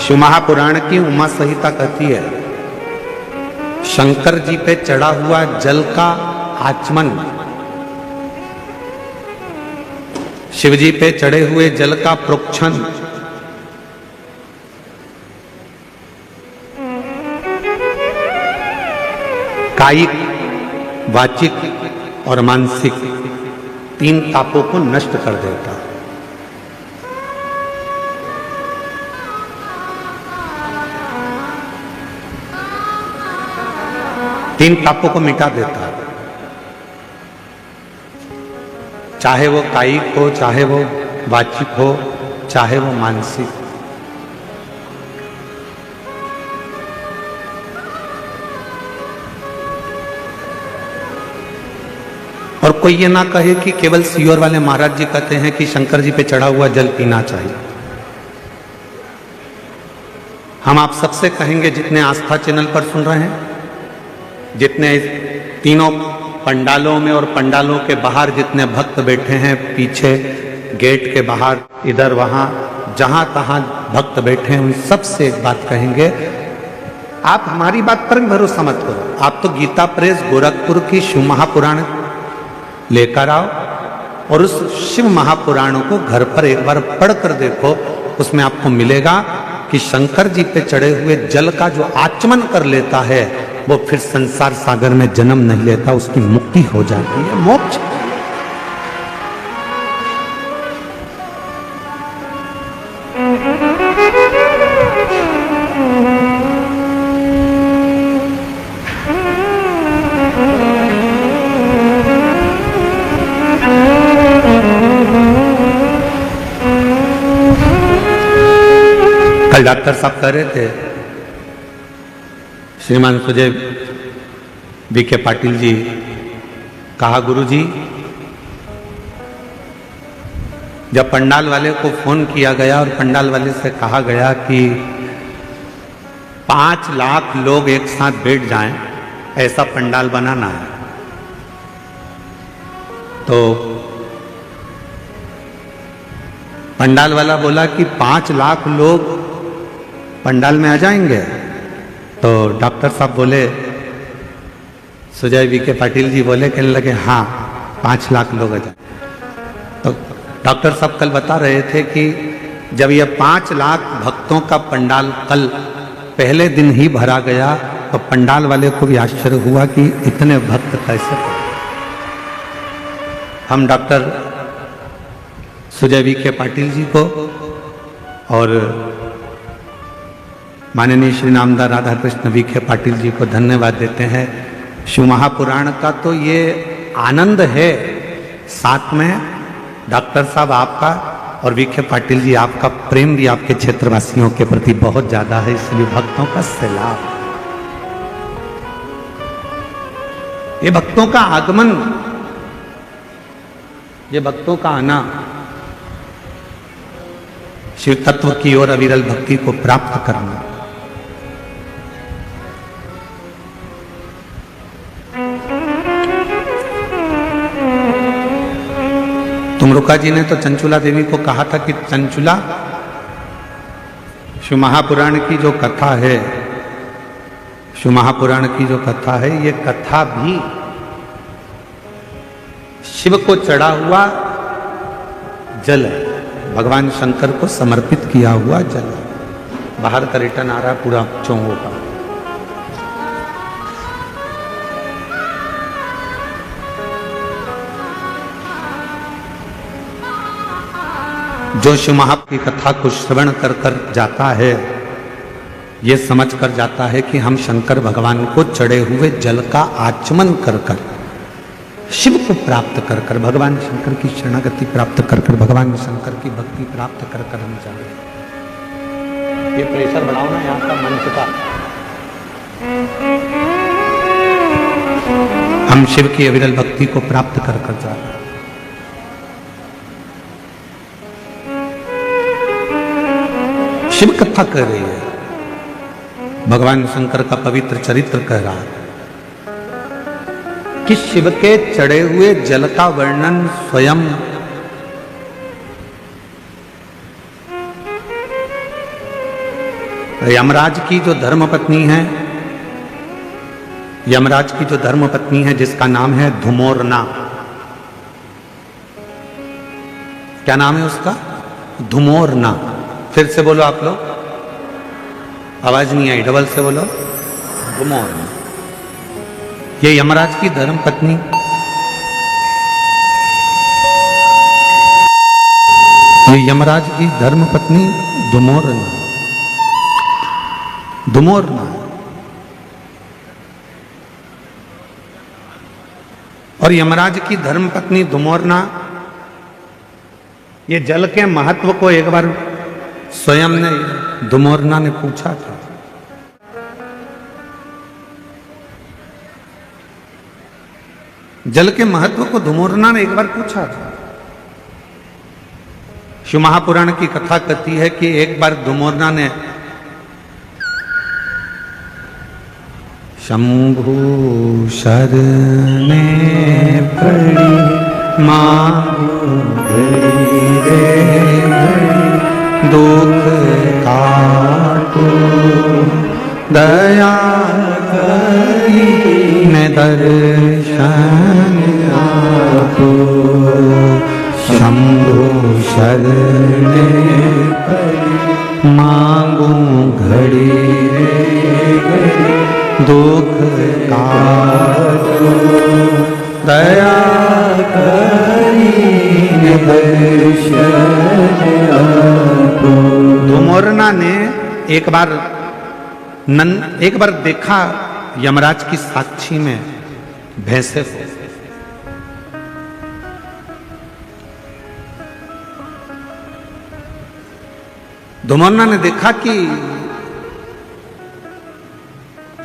शिव महापुराण की उमा संहिता कहती है, शंकर जी पे चढ़ा हुआ जल का आचमन, शिव जी पे चढ़े हुए जल का प्रोक्षण, कायिक, वाचिक और मानसिक तीन तापों को नष्ट कर देता। तीन तापों को मिटा देता, चाहे वो कायिक हो, चाहे वो वाचिक हो, चाहे वो मानसिक। और कोई ये ना कहे कि केवल सीहोर वाले महाराज जी कहते हैं कि शंकर जी पे चढ़ा हुआ जल पीना चाहिए। हम आप सबसे कहेंगे, जितने आस्था चैनल पर सुन रहे हैं, जितने तीनों पंडालों में और पंडालों के बाहर जितने भक्त बैठे हैं, पीछे गेट के बाहर, इधर वहां जहां तहां भक्त बैठे हैं, उन सबसे एक बात कहेंगे, आप हमारी बात पर भी भरोसा मत करो। आप तो गीता प्रेस गोरखपुर की शिव महापुराण लेकर आओ और उस शिव महापुराणों को घर पर एक बार पढ़ कर देखो। उसमें आपको मिलेगा कि शंकर जी पे चढ़े हुए जल का जो आचमन कर लेता है, वो फिर संसार सागर में जन्म नहीं लेता, उसकी मुक्ति हो जाती है, मोक्ष। कल डॉक्टर साहब कह रहे थे, श्रीमान सुजय वी.के. पाटिल जी, कहा गुरु जी, जब पंडाल वाले को फोन किया गया और पंडाल वाले से कहा गया कि 5 लाख लोग एक साथ बैठ जाएं, ऐसा पंडाल बनाना है, तो पंडाल वाला बोला कि 5 लाख लोग पंडाल में आ जाएंगे। तो डॉक्टर साहब बोले, सुजय वी.के. पाटिल जी बोले, कहने लगे हाँ 5 लाख लोग आ जाए। तो डॉक्टर साहब कल बता रहे थे कि जब ये 5 लाख भक्तों का पंडाल कल पहले दिन ही भरा गया, तो पंडाल वाले को भी आश्चर्य हुआ कि इतने भक्त कैसे। हम डॉक्टर सुजय वी.के. पाटिल जी को और माननीय श्री नामदार राधा कृष्ण वी.के. पाटिल जी को धन्यवाद देते हैं। शिव महापुराण का तो ये आनंद है, साथ में डॉक्टर साहब आपका और वी.के. पाटिल जी आपका प्रेम भी आपके क्षेत्रवासियों के प्रति बहुत ज्यादा है, इसलिए भक्तों का सैलाब, ये भक्तों का आगमन, ये भक्तों का आना शिव तत्व की ओर अविरल भक्ति को प्राप्त करना। तुमरुका जी ने तो चंचुला देवी को कहा था कि चंचुला, शिव महापुराण की जो कथा है, शिव महापुराण की जो कथा है, ये कथा भी शिव को चढ़ा हुआ जल है, भगवान शंकर को समर्पित किया हुआ जल। बाहर का रिटर्न आ रहा पूरा चौंगों का। जो शिव महापुराण की कथा को श्रवण कर कर जाता है, ये समझ कर जाता है कि हम शंकर भगवान को चढ़े हुए जल का आचमन कर कर, शिव को प्राप्त कर कर, भगवान शंकर की शरणागति प्राप्त कर कर, भगवान शंकर की भक्ति प्राप्त कर कर हम जाए। ये प्रेशर बढ़ाओ ना यहाँ का मंच का। हम शिव की अविरल भक्ति को प्राप्त कर कर जा रहे हैं। शिव कथा कह रही है, भगवान शंकर का पवित्र चरित्र कह रहा है कि शिव के चढ़े हुए जल का वर्णन स्वयं यमराज की जो धर्मपत्नी है, यमराज की जो धर्मपत्नी है जिसका नाम है धुमोरना। क्या नाम है उसका? धुमोरना। फिर से बोलो आप लोग, आवाज नहीं आई, डबल से बोलो, धुमोरना। ये यमराज की धर्मपत्नी यमराज की धर्मपत्नी धुमोरना, धुमोरना। और यमराज की धर्मपत्नी धुमोरना ये जल के महत्व को एक बार स्वयं ने धुमोरना ने पूछा था। जल के महत्व को धुमोरना ने एक बार पूछा था। शिव महापुराण की कथा कहती है कि एक बार धुमोरना ने शंभु शरणे पड़ी मांगू रे दुख काटो दया करी ने दर्शन आपो। शंभु शरणे पड़ी मांगू घड़ी रे दुख काटो दया करी दर्शन आपो। धुमोरना ने एक बार देखा यमराज की साक्षी में भैंसे को। धुमोरना ने देखा कि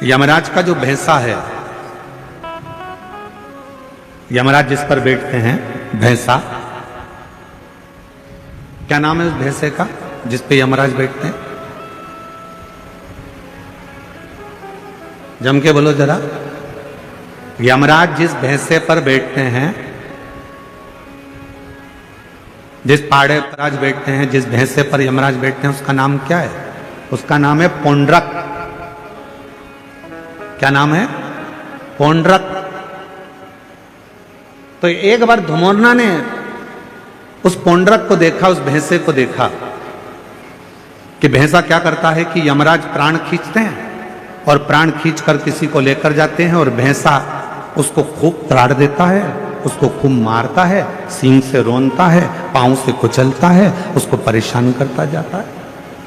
यमराज का जो भैंसा है, यमराज जिस पर बैठते हैं भैंसा, क्या नाम है उस भैंसे का जिस पे यमराज बैठते हैं? जम के बोलो जरा। यमराज जिस भैंसे पर बैठते हैं, जिस पाड़े पर आज बैठते हैं, जिस भैंसे पर यमराज बैठते हैं, उसका नाम क्या है? उसका नाम है पौंड्रक। क्या नाम है? पौंड्रक। तो एक बार धुमोरना ने उस पौंड्रक को देखा, उस भैंसे को देखा कि भैंसा क्या करता है कि यमराज प्राण खींचते हैं और प्राण खींचकर किसी को लेकर जाते हैं और भैंसा उसको खूब त्राड़ देता है, उसको खूब मारता है, सींग से रोनता है, पांव से कुचलता है, उसको परेशान करता जाता है।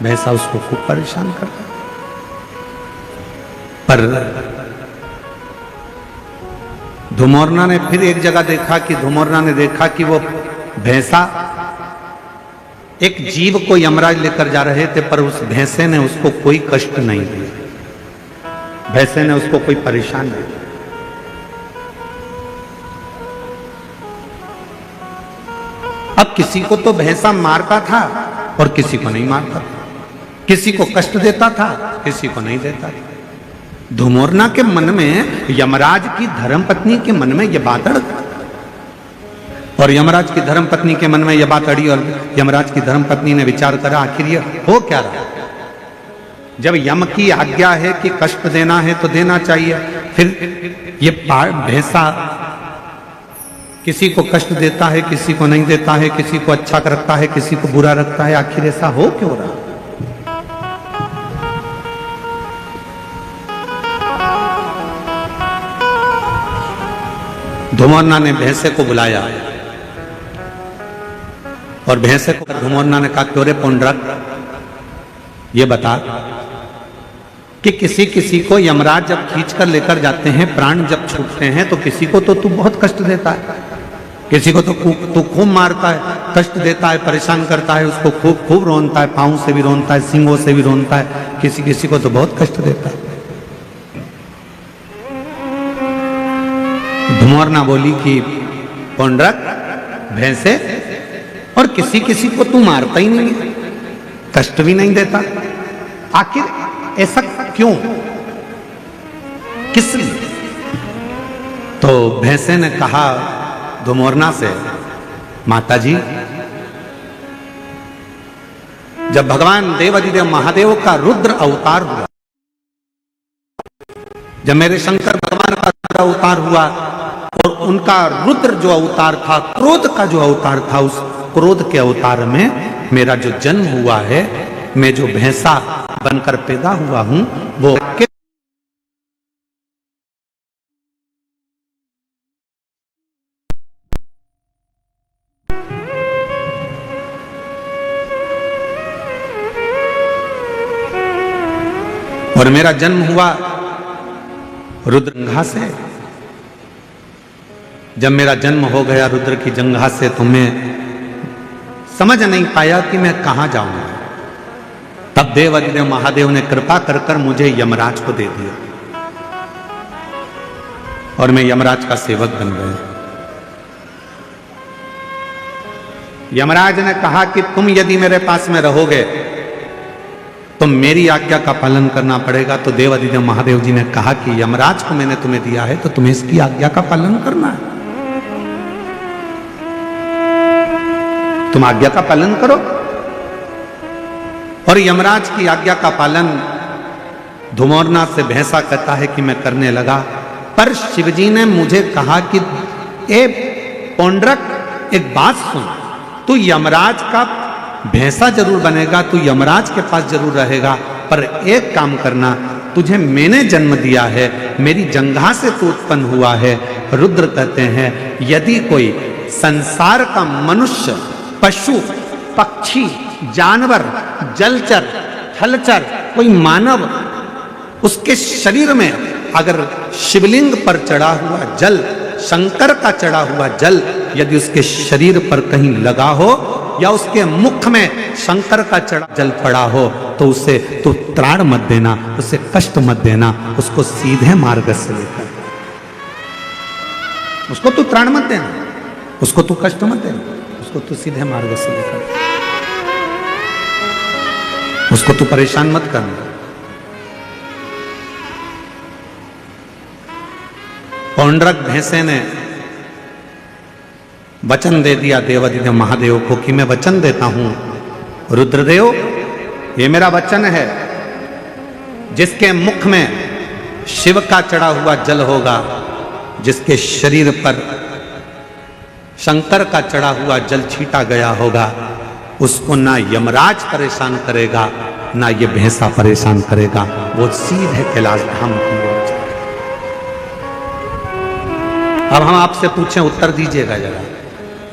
भैंसा उसको खूब परेशान करता है। पर धुमोरना ने फिर एक जगह देखा कि धुमोरना ने देखा कि वो भैंसा एक जीव को यमराज लेकर जा रहे थे, पर उस भैंसे ने उसको कोई कष्ट नहीं दिया, भैंसे ने उसको कोई परेशान नहीं किया। अब किसी को तो भैंसा मारता था और किसी को नहीं मारता था, किसी को कष्ट देता था, किसी को नहीं देता था। धुमोरना के मन में, यमराज की धर्मपत्नी के मन में यह बात अड़, और यमराज की धर्मपत्नी के मन में यह बात अड़ी, और यमराज की धर्मपत्नी ने विचार करा आखिर ये हो क्या रहा। जब यम की आज्ञा है कि कष्ट देना है तो देना चाहिए, फिर ये भैंसा किसी को कष्ट देता है, किसी को नहीं देता है, किसी को अच्छा रखता है, किसी को बुरा रखता है, आखिर ऐसा हो क्यों रहा। धुमोरना ने भैंसे को बुलाया और भैंसे को धुमोरना ने कहा, क्यों रे पौंड्रक, ये बता कि किसी किसी को यमराज जब खींच कर लेकर जाते हैं, प्राण जब छूटते हैं, तो किसी को तो तू बहुत कष्ट देता है, किसी को तो तू खूब मारता है, कष्ट देता है, परेशान करता है, उसको खूब खूब रोनता है, पांव से भी रोनता है, सींगों से भी रोनता है, किसी किसी को तो बहुत कष्ट देता है। धुमोरना बोली कि पौंड्रक, भैंसे, और किसी किसी को तू मारता ही नहीं है, कष्ट भी नहीं देता, आखिर ऐसा क्यों, किस लिए? तो भैंसे ने कहा धुमोरना से, माताजी जब भगवान देवाधिदेव महादेव का रुद्र अवतार हुआ, जब मेरे शंकर भगवान का रुद्र अवतार हुआ और उनका रुद्र जो अवतार था, क्रोध का जो अवतार था, उस क्रोध के अवतार में मेरा जो जन्म हुआ है, मैं जो भैंसा बनकर पैदा हुआ हूं, वो और मेरा जन्म हुआ रुद्रजंघा से। जब मेरा जन्म हो गया रुद्र की जंघा से, तो मैं समझ नहीं पाया कि मैं कहां जाऊंगा। तब देवाधिदेव महादेव ने कृपा कर कर मुझे यमराज को दे दिया और मैं यमराज का सेवक बन गया। यमराज ने कहा कि तुम यदि मेरे पास में रहोगे तो मेरी आज्ञा का पालन करना पड़ेगा। तो देवाधिदेव महादेव जी ने कहा कि यमराज को मैंने तुम्हें दिया है तो तुम्हें इसकी आज्ञा का पालन करना है, तुम आज्ञा का पालन करो। और यमराज की आज्ञा का पालन धुमोरना से भैंसा कहता है कि मैं करने लगा। पर शिवजी ने मुझे कहा कि ए पौंड्रक, एक बात सुन, तू यमराज का भैंसा जरूर बनेगा, तू यमराज के पास जरूर रहेगा, पर एक काम करना, तुझे मैंने जन्म दिया है, मेरी जंघा से तू उत्पन्न हुआ है। रुद्र कहते हैं यदि कोई संसार का मनुष्य, पशु, पक्षी, जानवर, जलचर, थलचर, कोई मानव, उसके शरीर में अगर शिवलिंग पर चढ़ा हुआ जल, शंकर का चढ़ा हुआ जल यदि उसके शरीर पर कहीं लगा हो या उसके मुख में शंकर का चढ़ा जल पड़ा हो, तो उसे तू त्राण मत देना, उसे कष्ट मत देना, उसको सीधे मार्ग से लेकर, उसको तू त्राण मत देना, उसको तू कष्ट मत देना, उसको तू सीधे मार्ग से लेकर, उसको तू परेशान मत करना। पौंड्रक भैंसे ने वचन दे दिया देवाधिदेव महादेव को कि मैं वचन देता हूं रुद्रदेव, ये मेरा वचन है, जिसके मुख में शिव का चढ़ा हुआ जल होगा, जिसके शरीर पर शंकर का चढ़ा हुआ जल छीटा गया होगा, उसको ना यमराज परेशान करेगा ना ये भैंसा परेशान करेगा, वो सीधे कैलाश धाम की ओर जाएगा। अब हम आपसे पूछें, उत्तर दीजिएगा जरा।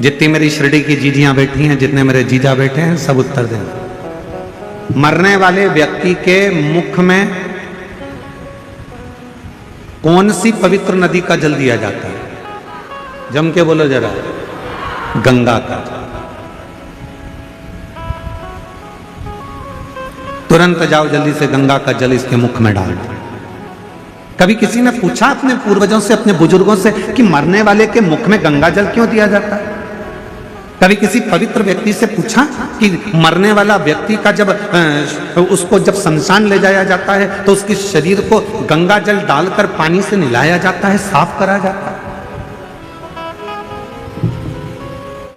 जितनी मेरी शिरडी की जीजियां बैठी हैं, जितने मेरे जीजा बैठे हैं, सब उत्तर देंगे। मरने वाले व्यक्ति के मुख में कौन सी पवित्र नदी का जल दिया जाता है? जम के बोलो जरा। गंगा का। तुरंत जाओ जल्दी से गंगा का जल इसके मुख में डाल दो। कभी किसी ने पूछा अपने पूर्वजों से, अपने बुजुर्गों से कि मरने वाले के मुख में गंगा जल क्यों दिया जाता है? कभी किसी पवित्र व्यक्ति से पूछा कि मरने वाला व्यक्ति का जब उसको जब शमशान ले जाया जाता है तो उसके शरीर को गंगा जल डालकर पानी से नहलाया जाता है, साफ करा जाता है?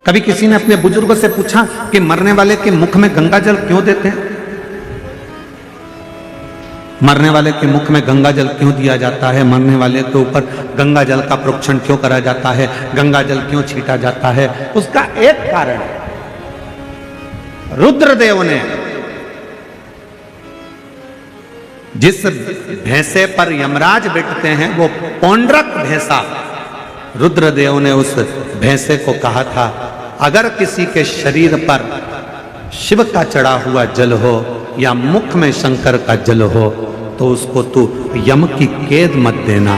कभी किसी ने अपने बुजुर्गों से पूछा कि मरने वाले के मुख में गंगा जल क्यों देते हैं? मरने वाले के मुख में गंगा जल क्यों दिया जाता है? मरने वाले के ऊपर गंगा जल का प्रोक्षण क्यों करा जाता है? गंगा जल क्यों छीटा जाता है? उसका एक कारण है, रुद्रदेव ने जिस भैंसे पर यमराज बैठते हैं वो पौंड्रक भैंसा, रुद्रदेव ने उस भैंसे को कहा था अगर किसी के शरीर पर शिव का चढ़ा हुआ जल हो या मुख में शंकर का जल हो तो उसको तू यम की कैद मत देना।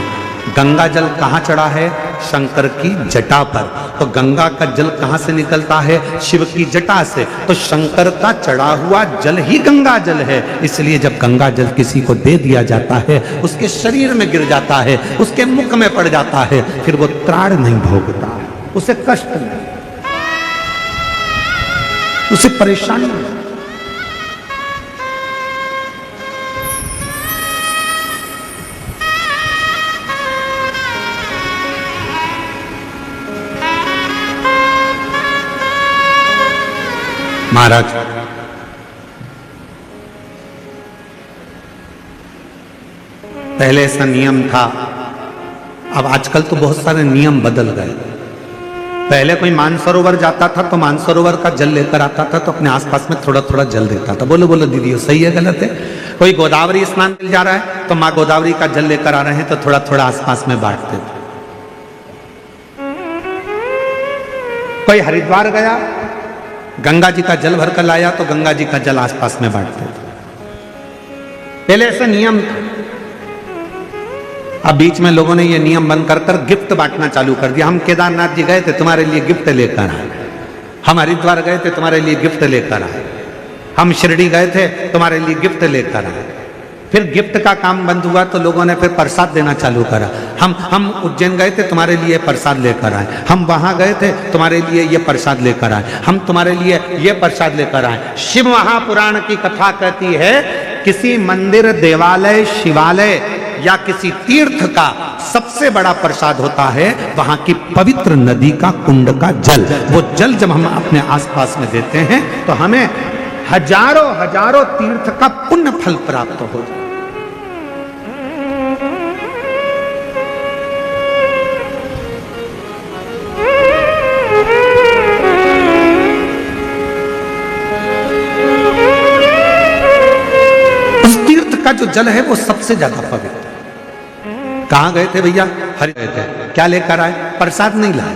गंगा जल कहाँ चढ़ा है? शंकर की जटा पर। तो गंगा का जल कहाँ से निकलता है? शिव की जटा से। तो शंकर का चढ़ा हुआ जल ही गंगा जल है। इसलिए जब गंगा जल किसी को दे दिया जाता है, उसके शरीर में गिर जाता है, उसके मुख में पड़ जाता है, फिर वो त्राण नहीं भोगता, उसे कष्ट नहीं, उसे परेशानी नहीं। महाराज पहले ऐसा नियम था। अब आजकल तो बहुत सारे नियम बदल गए। पहले कोई मानसरोवर जाता था तो मानसरोवर का जल लेकर आता था तो अपने आसपास में थोड़ा थोड़ा जल देता था। बोलो बोलो दीदी, सही है गलत है? कोई गोदावरी स्नान जा रहा है तो माँ गोदावरी का जल लेकर आ रहे हैं तो थोड़ा थोड़ा आसपास में बांटते थे। कोई हरिद्वार गया, गंगा जी का जल भरकर लाया तो गंगा जी का जल आसपास में बांटते थे। पहले ऐसा नियम था। अब बीच में लोगों ने ये नियम बंद कर गिफ्ट बांटना चालू कर दिया। हम केदारनाथ जी गए थे, तुम्हारे लिए गिफ्ट लेकर आए। हम हरिद्वार गए थे, तुम्हारे लिए गिफ्ट लेकर आए। हम शिरडी गए थे, तुम्हारे लिए गिफ्ट लेकर आए। फिर गिफ्ट का काम बंद हुआ तो लोगों ने फिर प्रसाद देना चालू करा। हम उज्जैन गए थे, तुम्हारे लिए प्रसाद लेकर आए। हम वहां गए थे, तुम्हारे लिए ये प्रसाद लेकर आए। हम तुम्हारे लिए ये प्रसाद लेकर आए। शिव महापुराण की कथा कहती है, किसी मंदिर, देवालय, शिवालय या किसी तीर्थ का सबसे बड़ा प्रसाद होता है वहां की पवित्र नदी का कुंड का जल। वो जल जब हम अपने आसपास में देते हैं तो हमें हजारों हजारों तीर्थ का पुण्य फल प्राप्त हो जाए। उस तीर्थ का जो जल है वो सबसे ज्यादा पवित्र। कहां गए थे भैया? हरि गए थे, क्या लेकर आए? प्रसाद नहीं लाए।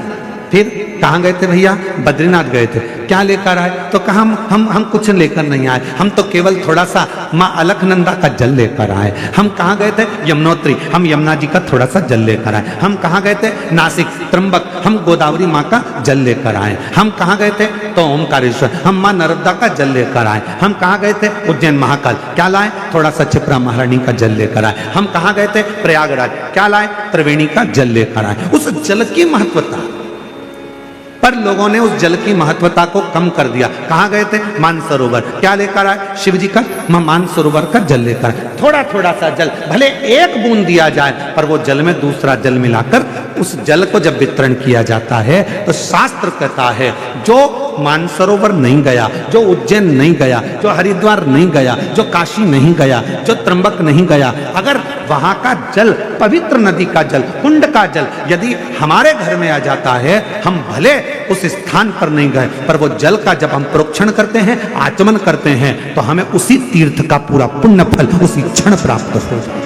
फिर कहां गए थे भैया? बद्रीनाथ गए थे, क्या लेकर आए? तो कहा हम कुछ लेकर नहीं आए, हम तो केवल थोड़ा सा माँ अलकनंदा का जल लेकर आए। हम कहां गए थे? यमुनोत्री, हम यमुना जी का थोड़ा सा जल लेकर आए। हम कहां गए थे? नासिक, त्र्यंबक, हम गोदावरी माँ का जल लेकर आए। हम कहां गए थे? तो ओमकारेश्वर, हम माँ नर्मदा का जल लेकर आए। हम कहां गए थे? उज्जैन महाकाल, क्या लाए? थोड़ा सा क्षिप्रा महारानी का जल लेकर आए। हम कहां गए थे? प्रयागराज, क्या लाए? त्रिवेणी का जल लेकर आए। उस जल की महत्वता पर लोगों ने उस जल की महत्वता को कम कर दिया। कहां गए थे? मानसरोवर, क्या लेकर आए? शिव जी का मानसरोवर का जल लेकर आए। थोड़ा थोड़ा सा जल, भले एक बूंद दिया जाए, पर वो जल में दूसरा जल मिलाकर उस जल को जब वितरण किया जाता है तो शास्त्र कहता है जो मानसरोवर नहीं गया, जो उज्जैन नहीं गया, जो हरिद्वार नहीं गया, जो काशी नहीं गया, जो त्र्यंबक नहीं गया, अगर वहां का जल, पवित्र नदी का जल, कुंड का जल यदि हमारे घर में आ जाता है, हम भले उस स्थान पर नहीं गए, पर वो जल का जब हम प्रोक्षण करते हैं, आचमन करते हैं, तो हमें उसी तीर्थ का पूरा पुण्य फल उसी क्षण प्राप्त हो जाता है।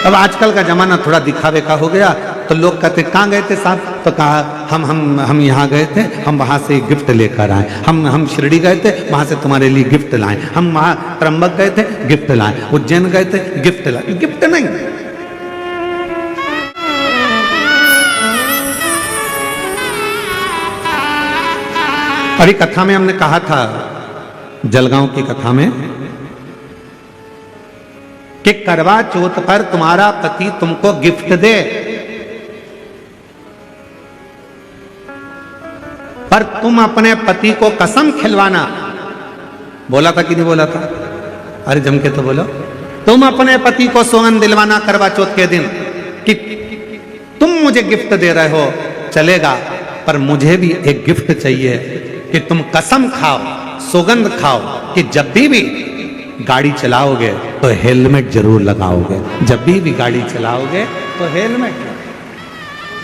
अब आजकल का जमाना थोड़ा दिखावे का हो गया, तो लोग कहते कहाँ गए थे साहब? तो कहा हम यहाँ गए थे, हम वहाँ से गिफ्ट लेकर आए। हम शिरडी गए थे, वहाँ से तुम्हारे लिए गिफ्ट लाए। हम वहाँ त्र्यंबक गए थे, गिफ्ट लाए। उज्जैन गए थे, गिफ्ट लाए। गिफ्ट नहीं, अभी कथा में हमने कहा था, जलगांव की कथा में, कि करवा चौथ पर तुम्हारा पति तुमको गिफ्ट दे, पर तुम अपने पति को कसम खिलवाना। बोला था कि नहीं बोला था? अरे जम के तो बोलो। तुम अपने पति को सौगंध दिलवाना करवा चौथ के दिन कि तुम मुझे गिफ्ट दे रहे हो, चलेगा, पर मुझे भी एक गिफ्ट चाहिए कि तुम कसम खाओ, सौगंध खाओ कि जब भी गाड़ी चलाओगे तो हेलमेट जरूर लगाओगे। जब भी गाड़ी चलाओगे तो हेलमेट।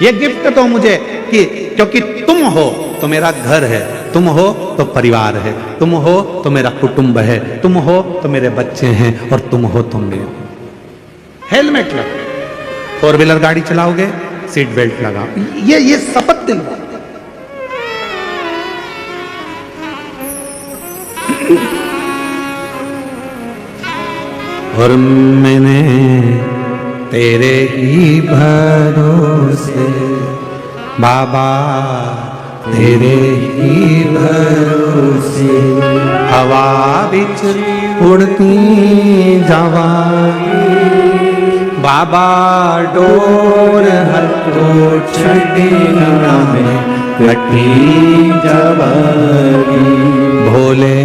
ये गिफ्ट तो मुझे कि क्योंकि तुम हो तो मेरा घर है, तुम हो तो परिवार है, तुम हो तो मेरा कुटुंब है, तुम हो तो मेरे बच्चे हैं, और तुम हो तो मेरे। हेलमेट लगाओ। 4 व्हीलर गाड़ी चलाओगे, सीट बेल्ट लगाओ। ये शपथ दिलवाओ। और मैंने तेरे ही भरोसे बाबा, तेरे ही भरोसे हवा बिच उड़ती जावांगी बाबा, डोर हथो छड़ी ना में कटी जावांगी। भोले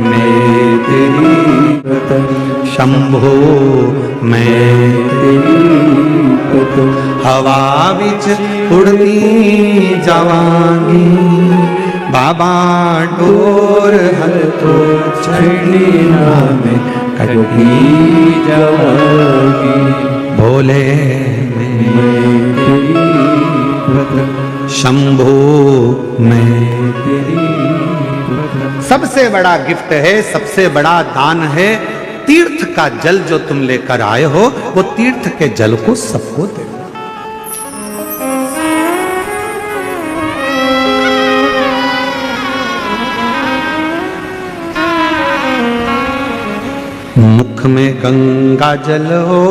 मैं तेरी शंभो, मैं तेरी हवा बिच उड़ती जावांगी बाबा डोर हल तो छड़ी में कटी जागी, भोले शंभू में। सबसे बड़ा गिफ्ट है, सबसे बड़ा दान है, तीर्थ का जल जो तुम लेकर आए हो, वो तीर्थ के जल को सबको दे। मुख में गंगा जल हो,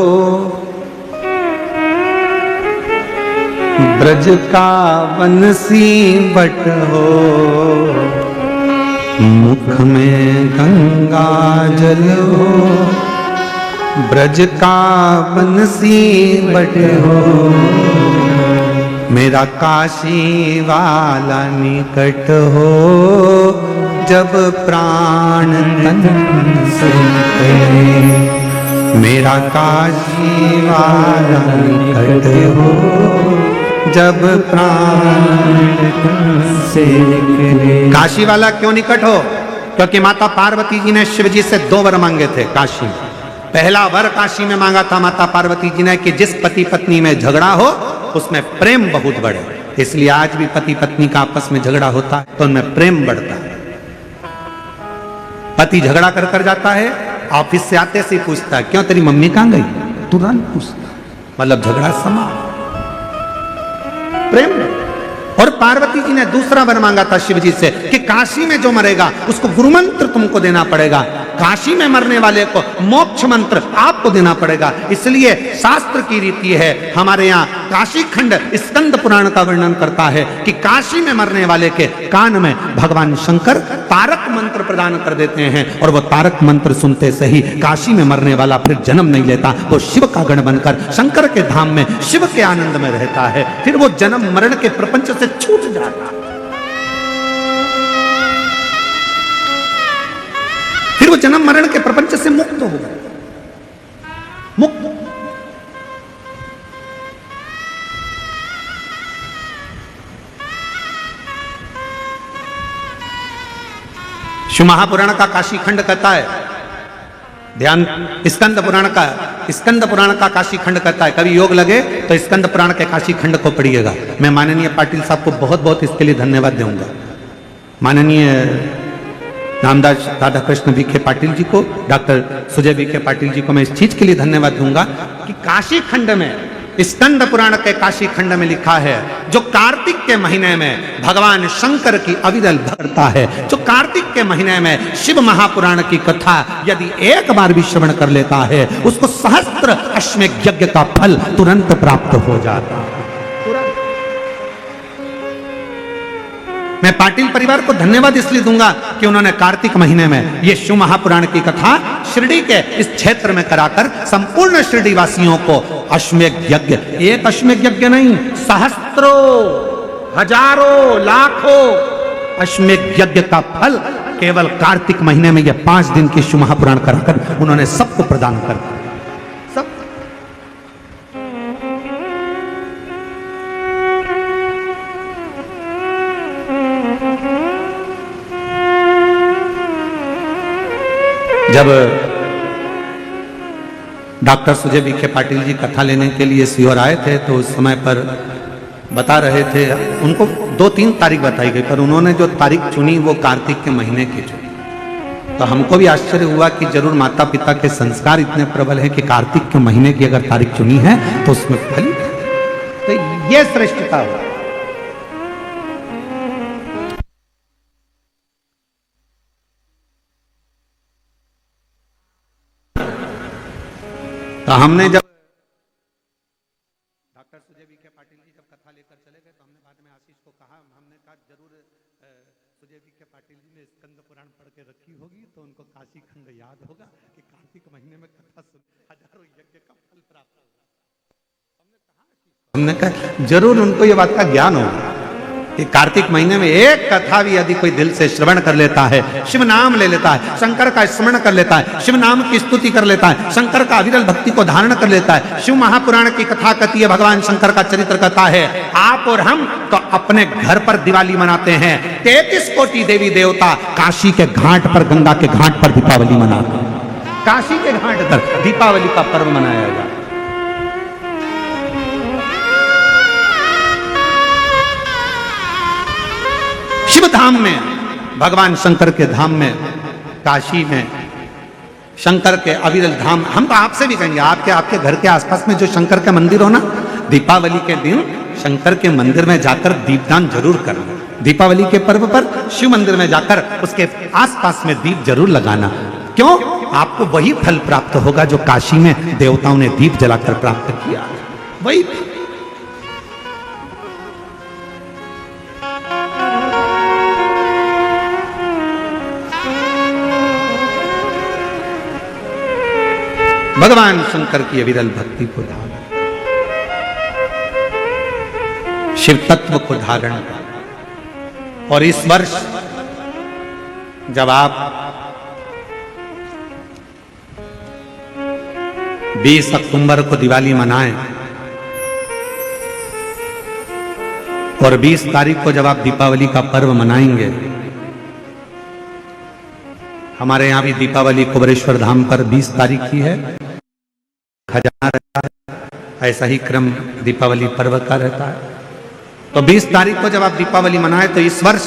ब्रज का बंसी बट हो। मुख में गंगा जल हो, ब्रज का बंसी बट हो। मेरा काशी वाला निकट हो, जब प्राण तन से निकले। मेरा काशी वाला निकट हो, जब प्राण से निकले। काशी वाला क्यों निकट हो? क्योंकि माता पार्वती जी ने शिव जी से 2 वर मांगे थे काशी में। पहला वर काशी में मांगा था माता पार्वती जी ने कि जिस पति पत्नी में झगड़ा हो उसमें प्रेम बहुत बढ़े। इसलिए आज भी पति पत्नी का आपस में झगड़ा होता है तो उनमें प्रेम बढ़ता है। पति झगड़ा कर कर जाता है, ऑफिस से आते से पूछता है क्यों तेरी मम्मी कहां गई, तुरंत पूछता, मतलब झगड़ा समाप्त, प्रेम। और पार्वती जी ने दूसरा वर मांगा था शिव जी से कि काशी में जो मरेगा उसको गुरु मंत्र तुमको देना पड़ेगा, काशी में मरने वाले को मोक्ष मंत्र आपको देना पड़ेगा। इसलिए शास्त्र की रीति है, हमारे यहाँ काशी खंड स्कंद पुराण का वर्णन करता है कि काशी में मरने वाले के कान में भगवान शंकर तारक मंत्र प्रदान कर देते हैं और वो तारक मंत्र सुनते से ही काशी में मरने वाला फिर जन्म नहीं लेता, वो शिव का गण बनकर शंकर के धाम में शिव के आनंद में रहता है। फिर वो जन्म मरण के प्रपंच से छूट जाता, फिर वो जन्म मरण के प्रपंच से मुक्त हो गए, मुक्त। शिव महापुराण का काशी खंड कहता है, ध्यान, स्कंद पुराण का काशी खंड कहता है। कभी योग लगे तो स्कंद पुराण के काशी खंड को पढ़िएगा। मैं माननीय पाटिल साहब को बहुत बहुत इसके लिए धन्यवाद दूंगा। माननीय नामदास राधा कृष्ण विखे पाटिल जी को, डॉक्टर सुजय विखे पाटिल जी को मैं इस चीज के लिए धन्यवाद दूंगा कि काशी खंड में, स्कंद पुराण के काशी खंड में लिखा है जो कार्तिक के महीने में भगवान शंकर की अविरल भक्ता है, जो कार्तिक के महीने में शिव महापुराण की कथा यदि एक बार भी श्रवण कर लेता है उसको सहस्त्र अश्वमेध यज्ञ का फल तुरंत प्राप्त हो जाता है। मैं पाटिल परिवार को धन्यवाद इसलिए दूंगा कि उन्होंने कार्तिक महीने में ये शिव महापुराण की कथा शिरडी के इस क्षेत्र में कराकर संपूर्ण शिरडी वासियों को अश्वमेध यज्ञ, एक अश्वमेध यज्ञ नहीं, सहस्त्रों, हजारों, लाखों अश्वमेध यज्ञ का फल केवल कार्तिक महीने में ये 5 दिन की शिव महापुराण कराकर उन्होंने सबको प्रदान कर दिया। जब डॉक्टर सुजय विखे पाटिल जी कथा लेने के लिए सीहोर आए थे तो उस समय पर बता रहे थे, उनको 2-3 तारीख बताई गई पर उन्होंने जो तारीख चुनी वो कार्तिक के महीने की चुनी। तो हमको भी आश्चर्य हुआ कि जरूर माता पिता के संस्कार इतने प्रबल हैं कि कार्तिक के महीने की अगर तारीख चुनी है तो उसमें फल, तो ये श्रेष्ठता हुआ। तो हमने जब डॉक्टर सुजय विखे पाटिल जी जब कथा लेकर चले गए तो हमने बाद में आशीष को कहा, हमने कहा जरूर सुजय विखे पाटिल जी ने स्कंद पुराण पढ़ के रखी होगी तो उनको काशी खंड याद होगा कि कार्तिक महीने में कथा सुन हजारों यज्ञ का फल प्राप्त होगा। हमने कहा जरूर उनको ये बात का ज्ञान होगा। कि कार्तिक महीने में एक कथा भी यदि कोई दिल से श्रवण कर लेता है, शिव नाम ले लेता है, शंकर का स्मरण कर लेता है, शिव नाम की स्तुति कर लेता है, शंकर का अविरल भक्ति को धारण कर लेता है, शिव महापुराण की कथा कहती है, भगवान शंकर का चरित्र कथा है, आप और हम तो अपने घर पर दिवाली मनाते हैं। 33 कोटि देवी देवता काशी के घाट पर, गंगा के घाट पर दीपावली मनाते हैं। काशी के घाट पर दीपावली का पर्व मनाया जाता है। शिव धाम में, भगवान शंकर के धाम में, काशी में शंकर के अविरल धाम, हम तो आपसे भी कहेंगे, आपके घर के आसपास में जो शंकर का मंदिर हो ना, दीपावली के दिन शंकर के मंदिर में जाकर दीपदान जरूर करना। दीपावली के पर्व पर शिव मंदिर में जाकर उसके आसपास में दीप जरूर लगाना। क्यों? आपको वही फल प्राप्त होगा जो काशी में देवताओं ने दीप जलाकर प्राप्त किया, वही। भगवान शंकर की अविरल भक्ति को धारण, शिव तत्व को धारण। और इस वर्ष जब आप 20 अक्टूबर को दिवाली मनाएं और 20 तारीख को जब आप दीपावली का पर्व मनाएंगे, हमारे यहां भी दीपावली कुबेरेश्वर धाम पर 20 तारीख की है, खजाना रहता है, ऐसा ही क्रम दीपावली पर्व का रहता है। तो 20 तारीख को जब आप दीपावली मनाए, तो इस वर्ष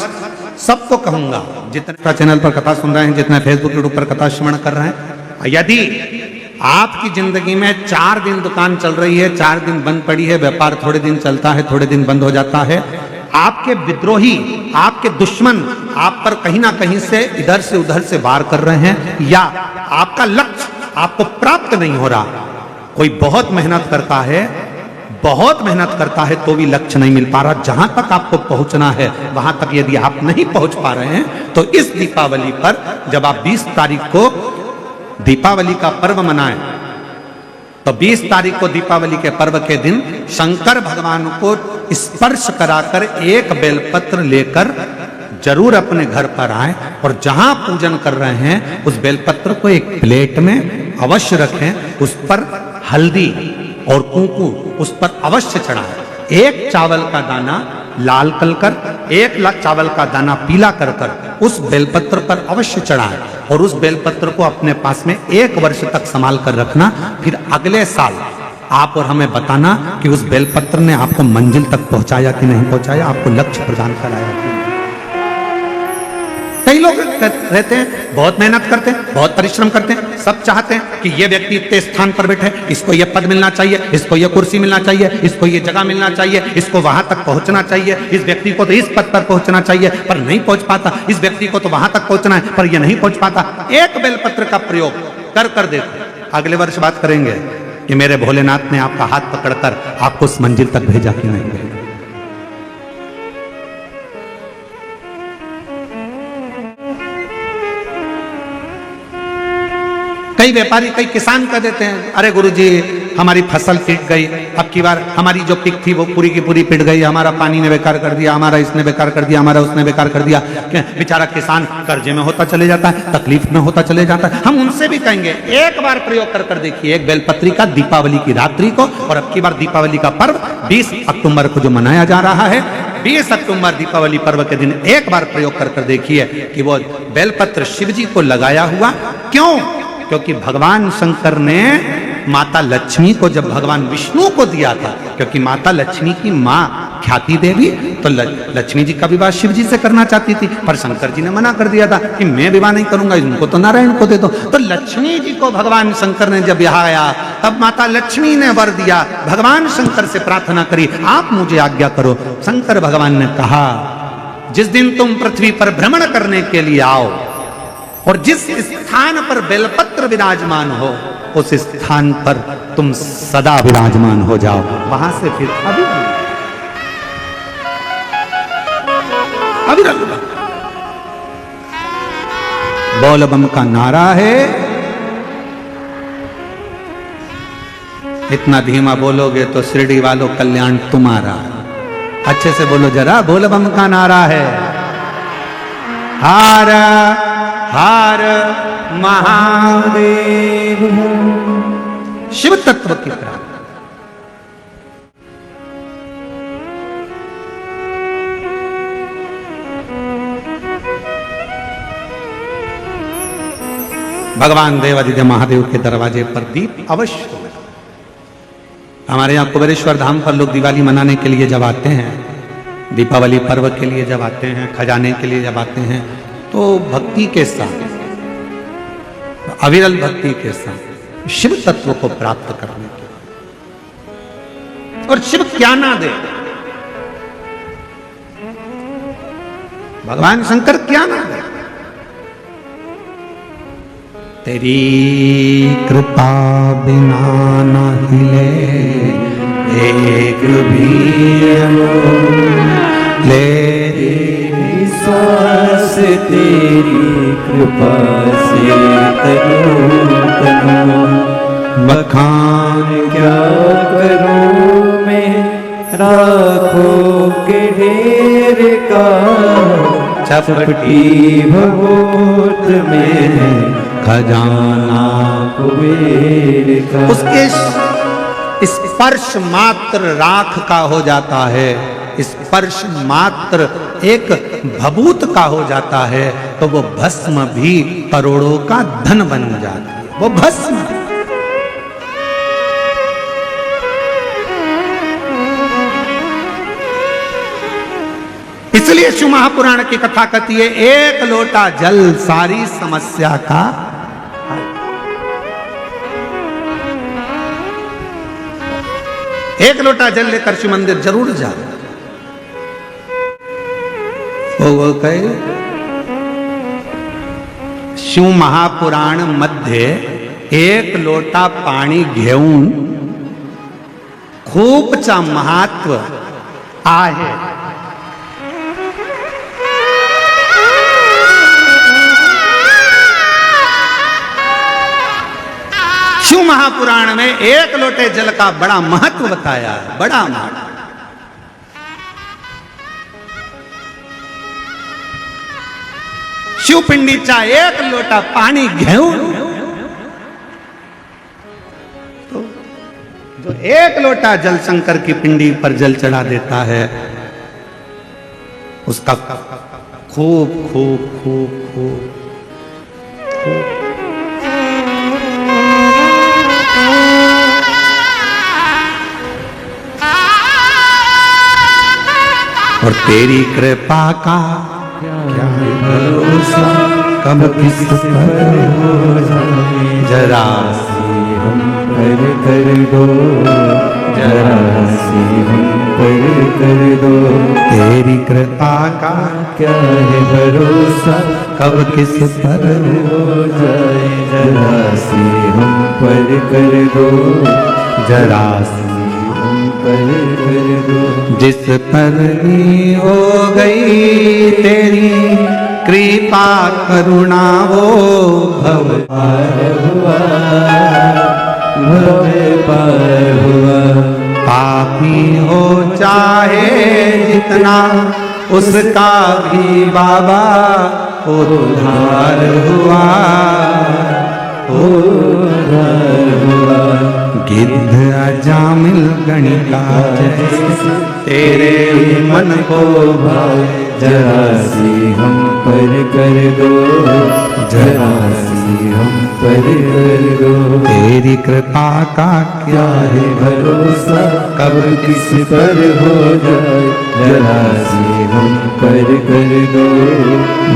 सबको कहूंगा, जितने चैनल पर कथा सुन रहे हैं, जितने फेसबुक यूट्यूब पर कथा श्रवण कर रहे हैं, यदि आपकी जिंदगी में 4 दिन दुकान चल रही है, 4 दिन बंद पड़ी है, व्यापार थोड़े दिन चलता है, थोड़े दिन बंद हो जाता है, आपके विद्रोही, आपके दुश्मन आप पर कहीं ना कहीं से इधर से उधर से वार कर रहे हैं, या आपका लक्ष्य आपको प्राप्त नहीं हो रहा, कोई बहुत मेहनत करता है, बहुत मेहनत करता है तो भी लक्ष्य नहीं मिल पा रहा, जहां तक आपको पहुंचना है वहां तक यदि आप नहीं पहुंच पा रहे हैं, तो इस दीपावली पर जब आप 20 तारीख को दीपावली का पर्व मनाएं, तो 20 तारीख को दीपावली के पर्व के दिन शंकर भगवान को स्पर्श कराकर एक बेलपत्र लेकर जरूर अपने घर पर आए, और जहां पूजन कर रहे हैं उस बेलपत्र को एक प्लेट में अवश्य रखें, उस पर हल्दी और कुंकू उस पर अवश्य चढ़ाएं। एक चावल का दाना लाल कर, एक चावल का दाना पीला कर उस बेलपत्र पर अवश्य चढ़ाएं, और उस बेलपत्र को अपने पास में 1 वर्ष तक संभाल कर रखना। फिर अगले साल आप और हमें बताना कि उस बेलपत्र ने आपको मंजिल तक पहुंचाया कि नहीं पहुंचाया, आपको लक्ष्य प्रदान कराया कि नहीं। कई लोग रहते हैं, बहुत मेहनत करते हैं, बहुत परिश्रम करते हैं, सब चाहते हैं कि ये व्यक्ति इतने स्थान पर बैठे, इसको ये पद मिलना चाहिए, इसको ये कुर्सी मिलना चाहिए, इसको ये जगह मिलना चाहिए, इसको वहां तक पहुंचना चाहिए, इस व्यक्ति को तो इस पद पर पहुंचना चाहिए पर नहीं पहुंच पाता, इस व्यक्ति को तो वहां तक पहुंचना है पर ये नहीं पहुंच पाता। एक बेलपत्र का प्रयोग कर देखो, अगले वर्ष बात करेंगे कि मेरे भोलेनाथ ने आपका हाथ पकड़कर आपको उस मंजिल तक भेजा कि नहीं भेजा। कई व्यापारी, कई किसान कह देते हैं, अरे गुरुजी हमारी फसल पिट गई, अब की बार हमारी जो पिक थी वो पूरी की पूरी पिट गई, हमारा पानी ने बेकार कर दिया, हमारा इसने बेकार कर दिया, हमारा उसने बेकार कर दिया। बेचारा किसान कर्जे में होता चले जाता है, तकलीफ में होता चले जाता है। हम उनसे भी कहेंगे एक बार प्रयोग कर देखिए, एक बेलपत्री का दीपावली की रात्रि को, और अब की बार दीपावली का पर्व 20 अक्टूबर को जो मनाया जा रहा है, 20 अक्टूबर दीपावली पर्व के दिन एक बार प्रयोग कर देखिए कि वो बेलपत्र शिव जी को लगाया हुआ। क्यों? क्योंकि भगवान शंकर ने माता लक्ष्मी को जब भगवान विष्णु को दिया था, क्योंकि माता लक्ष्मी की माँ ख्याति देवी तो लक्ष्मी जी का विवाह शिव जी से करना चाहती थी, पर शंकर जी ने मना कर दिया था कि मैं विवाह नहीं करूंगा, इनको तो नारायण को दे दो। तो लक्ष्मी जी को भगवान शंकर ने जब यहाँ आया, तब माता लक्ष्मी ने वर दिया, भगवान शंकर से प्रार्थना करी, आप मुझे आज्ञा करो। शंकर भगवान ने कहा, जिस दिन तुम पृथ्वी पर भ्रमण करने के लिए आओ और जिस स्थान पर बेलपत्र विराजमान हो, उस स्थान पर तुम सदा विराजमान हो जाओ। वहां से फिर अविरल बोल बम का नारा है। इतना धीमा बोलोगे तो शिरडी वालों कल्याण तुम्हारा। अच्छे से बोलो जरा, बोल बम का नारा है। हर हर महादेव। शिव तत्व की प्राप्ति। भगवान देवादिदेव महादेव के दरवाजे पर दीप अवश्य होगा। हमारे यहाँ कुबेरेश्वर धाम पर लोग दिवाली मनाने के लिए जब आते हैं, दीपावली पर्व के लिए जब आते हैं, खजाने के लिए जब आते हैं, तो भक्ति के साथ, अविरल भक्ति के साथ शिव तत्व को प्राप्त करने के, और शिव क्या ना दे, भगवान शंकर क्या ना दे। तेरी कृपा बिना न हिले एक भी ले, सांस तेरी कृपा से तनो बखान क्या करूं मैं राखों के ढेर का, चपटी भगोत में खजाना कुबेर का। उसके स्पर्श मात्र राख का हो जाता है, स्पर्श मात्र एक भभूत का हो जाता है, तो वो भस्म भी करोड़ों का धन बन जाती है। वो भस्म इसलिए शिव महापुराण की कथा कहती है, एक लोटा जल सारी समस्या का हल। एक लोटा जल लेकर शिव मंदिर जरूर जाओ। वो कहे शिव महापुराण मध्ये एक लोटा पाणी घेऊन खूपचा महत्व आहे। शिव महापुराण में एक लोटे जल का बड़ा महत्व बताया है, बड़ा महत्व। शिवपिंडीचा एक लोटा पाणी घेऊन, तो जो एक लोटा जल शंकर की पिंडी पर जल चढ़ा देता है, उसका खूब खूब खूब खूब और तेरी कृपा का क्या है भरोसा, कब किस पर हो जाए जरा सी हम पर कर दो, जरा सी हम पर कर दो। तेरी कृपा का क्या है भरोसा, कब किस पर हो जाए जरा सी हम पर कर दो, जरा सी हम पर कर दो। जिस पर भी हो गई तेरी कृपा करुणा, वो भव पार हुआ, भव पार हुआ। पापी हो चाहे जितना, उसका भी बाबा उद्धार हुआ, उद्धार हुआ। गिद्ध अजामिल गणिका जैसे तेरे मन को भाए, जरा सी हम पर कर दो, जरा सी हम पर कर दो। तेरी कृपा का क्या है भरोसा, कब किस पर हो जाए जरा सी हम पर कर दो,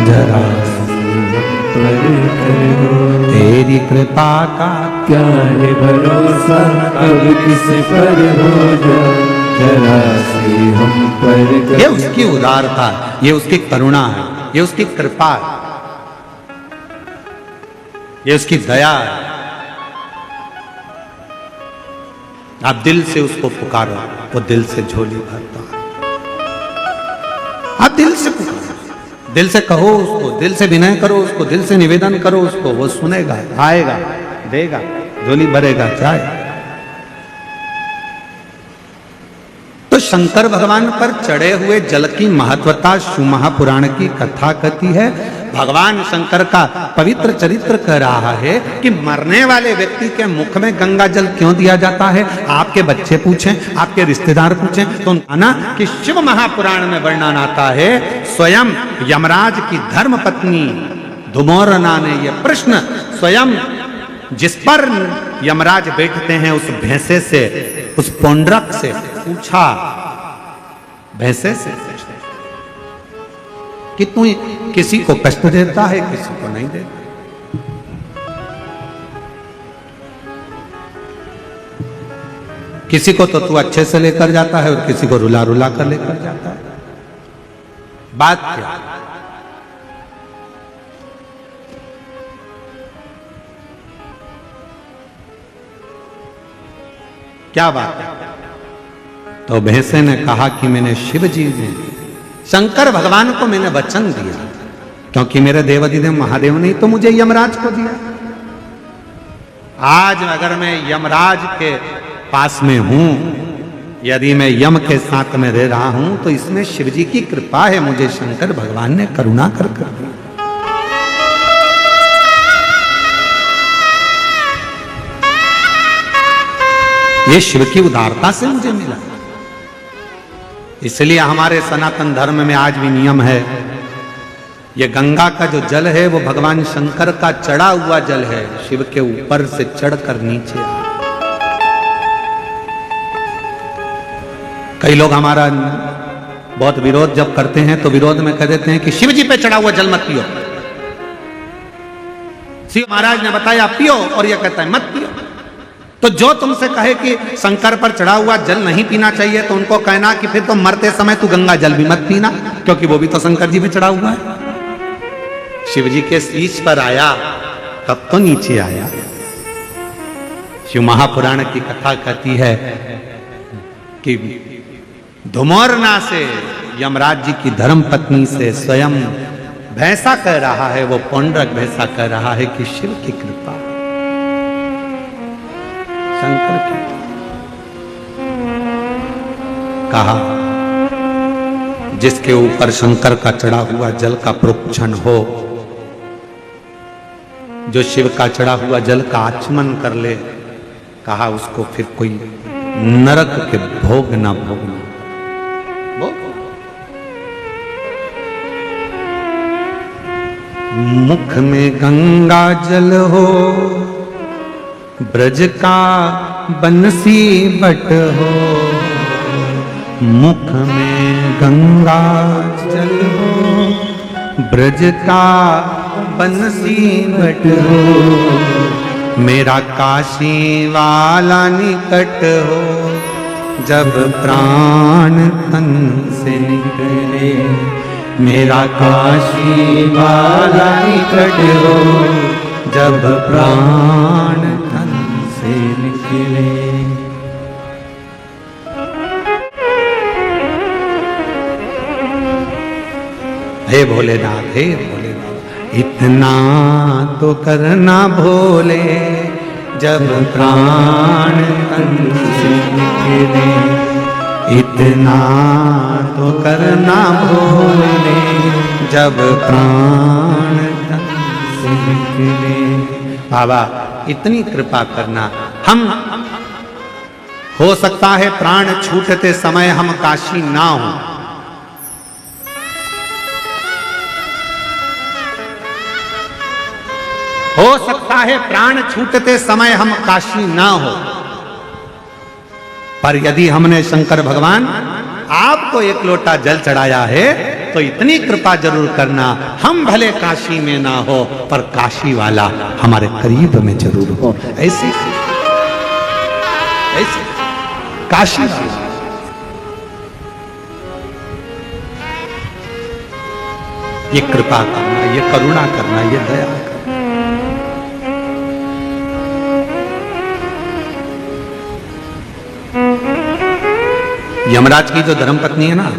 जरा सी हम पर कर दो। तेरी कृपा का क्या है भरोसा, कब किस पर हो जाए जरा सी हम पर कर। ये उसकी उदारता, ये उसकी करुणा है, ये उसकी कृपा है, ये उसकी दया है। आप दिल से उसको पुकारो, वो दिल से झोली भरता है। आप दिल से पुकारो, दिल से कहो उसको, दिल से विनय करो उसको, दिल से निवेदन करो उसको, वो सुनेगा, आएगा, देगा, झोली भरेगा, जाए। तो शंकर भगवान पर चढ़े हुए जल की महत्वता शिव महापुराण की कथा कहती है। भगवान शंकर का पवित्र चरित्र कह रहा है कि मरने वाले व्यक्ति के मुख में गंगा जल क्यों दिया जाता है। आपके बच्चे पूछें, आपके रिश्तेदार पूछें तो ना कि शिव महापुराण में वर्णन आता है, स्वयं यमराज की धर्म पत्नी धुमोरना ने यह प्रश्न स्वयं जिस पर यमराज बैठते हैं उस भैंसे से, उस पौंड्रक से पूछा, भैंसे से कि तू किसी को कष्ट देता है, किसी को नहीं देता। किसी को तो तू अच्छे से लेकर जाता है और किसी को रुला रुला कर लेकर जाता है। बात क्या? क्या बात है? तो भैंसे ने कहा कि मैंने शिव जी ने, शंकर भगवान को मैंने वचन दिया, क्योंकि मेरे देवाधिदेव महादेव ने तो मुझे यमराज को दिया। आज अगर मैं यमराज के पास में हूं, यदि मैं यम के साथ में रह रहा हूं, तो इसमें शिव जी की कृपा है, मुझे शंकर भगवान ने करुणा कर दिया। ये शिव की उदारता से मुझे मिला। इसलिए हमारे सनातन धर्म में आज भी नियम है, ये गंगा का जो जल है वो भगवान शंकर का चढ़ा हुआ जल है, शिव के ऊपर से चढ़कर नीचे आ। कई लोग हमारा बहुत विरोध जब करते हैं तो विरोध में कह देते हैं कि शिव जी पे चढ़ा हुआ जल मत पियो। शिव महाराज ने बताया पियो, और यह कहता है मत पियो। तो जो तुमसे कहे कि शंकर पर चढ़ा हुआ जल नहीं पीना चाहिए, तो उनको कहना कि फिर तो मरते समय तू गंगा जल भी मत पीना, क्योंकि वो भी तो शंकर जी पे चढ़ा हुआ है। शिव जी के शीश पर आया तब तो नीचे आया। शिव महापुराण की कथा कहती है कि धुमोरना से, यमराज जी की धर्म पत्नी से स्वयं भैंसा कह रहा है, वो पौंड्रक भैंसा कह रहा है कि शिव की कृपा, शंकर की। कहा जिसके ऊपर शंकर का चढ़ा हुआ जल का प्रोक्षण हो, जो शिव का चढ़ा हुआ जल का आचमन कर ले, कहा उसको फिर कोई नरक के भोग ना भोगना। मुख में गंगा जल हो, ब्रज का बंसी बट हो, मुख में गंगा जल हो, ब्रज का बंसी बट हो, मेरा काशी वाला निकट हो, जब प्राण तन से निकले, मेरा काशी वाला निकट हो, जब प्राण तन से निकले। हे भोलेनाथ, हे भोलेनाथ, इतना तो करना भोले, जब प्राण तन से निकले, इतना तो करना भोले, जब प्राण तन से निकले। बाबा इतनी कृपा करना। हम हो सकता है प्राण छूटते समय हम काशी ना हो, हो सकता है प्राण छूटते समय हम काशी ना हो, पर यदि हमने शंकर भगवान आपको एक लोटा जल चढ़ाया है तो इतनी कृपा जरूर करना, हम भले काशी में ना हो पर काशी वाला हमारे करीब में जरूर हो। ऐसे ऐसे काशी वाला, ये कृपा करना, ये करुणा करना, ये दया करना। यमराज की जो धर्मपत्नी है ना,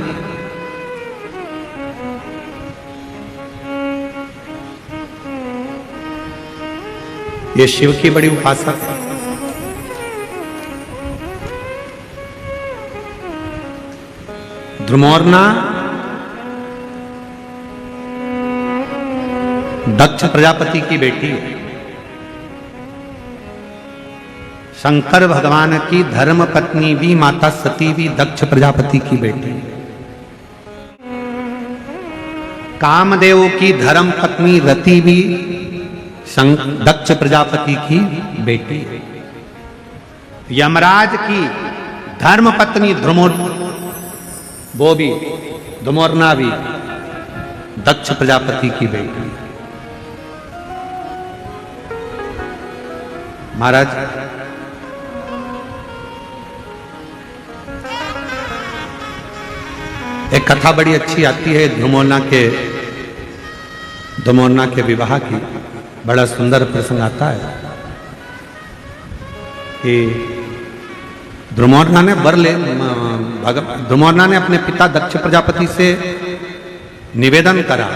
ये शिव की बड़ी उपासक है। ध्रुमोर्ना दक्ष प्रजापति की बेटी है। शंकर भगवान की धर्म पत्नी भी माता सती भी दक्ष प्रजापति की बेटी है। कामदेव की धर्म पत्नी रति भी दक्ष प्रजापति की बेटी है। यमराज की धर्म पत्नी ध्रुमोर्ना भी दक्ष प्रजापति की बेटी है। महाराज एक कथा बड़ी अच्छी आती है ध्रुमोर्ना के विवाह की। बड़ा सुंदर प्रसंग आता है कि ध्रुमोर्ना ने अपने पिता दक्ष प्रजापति से निवेदन करा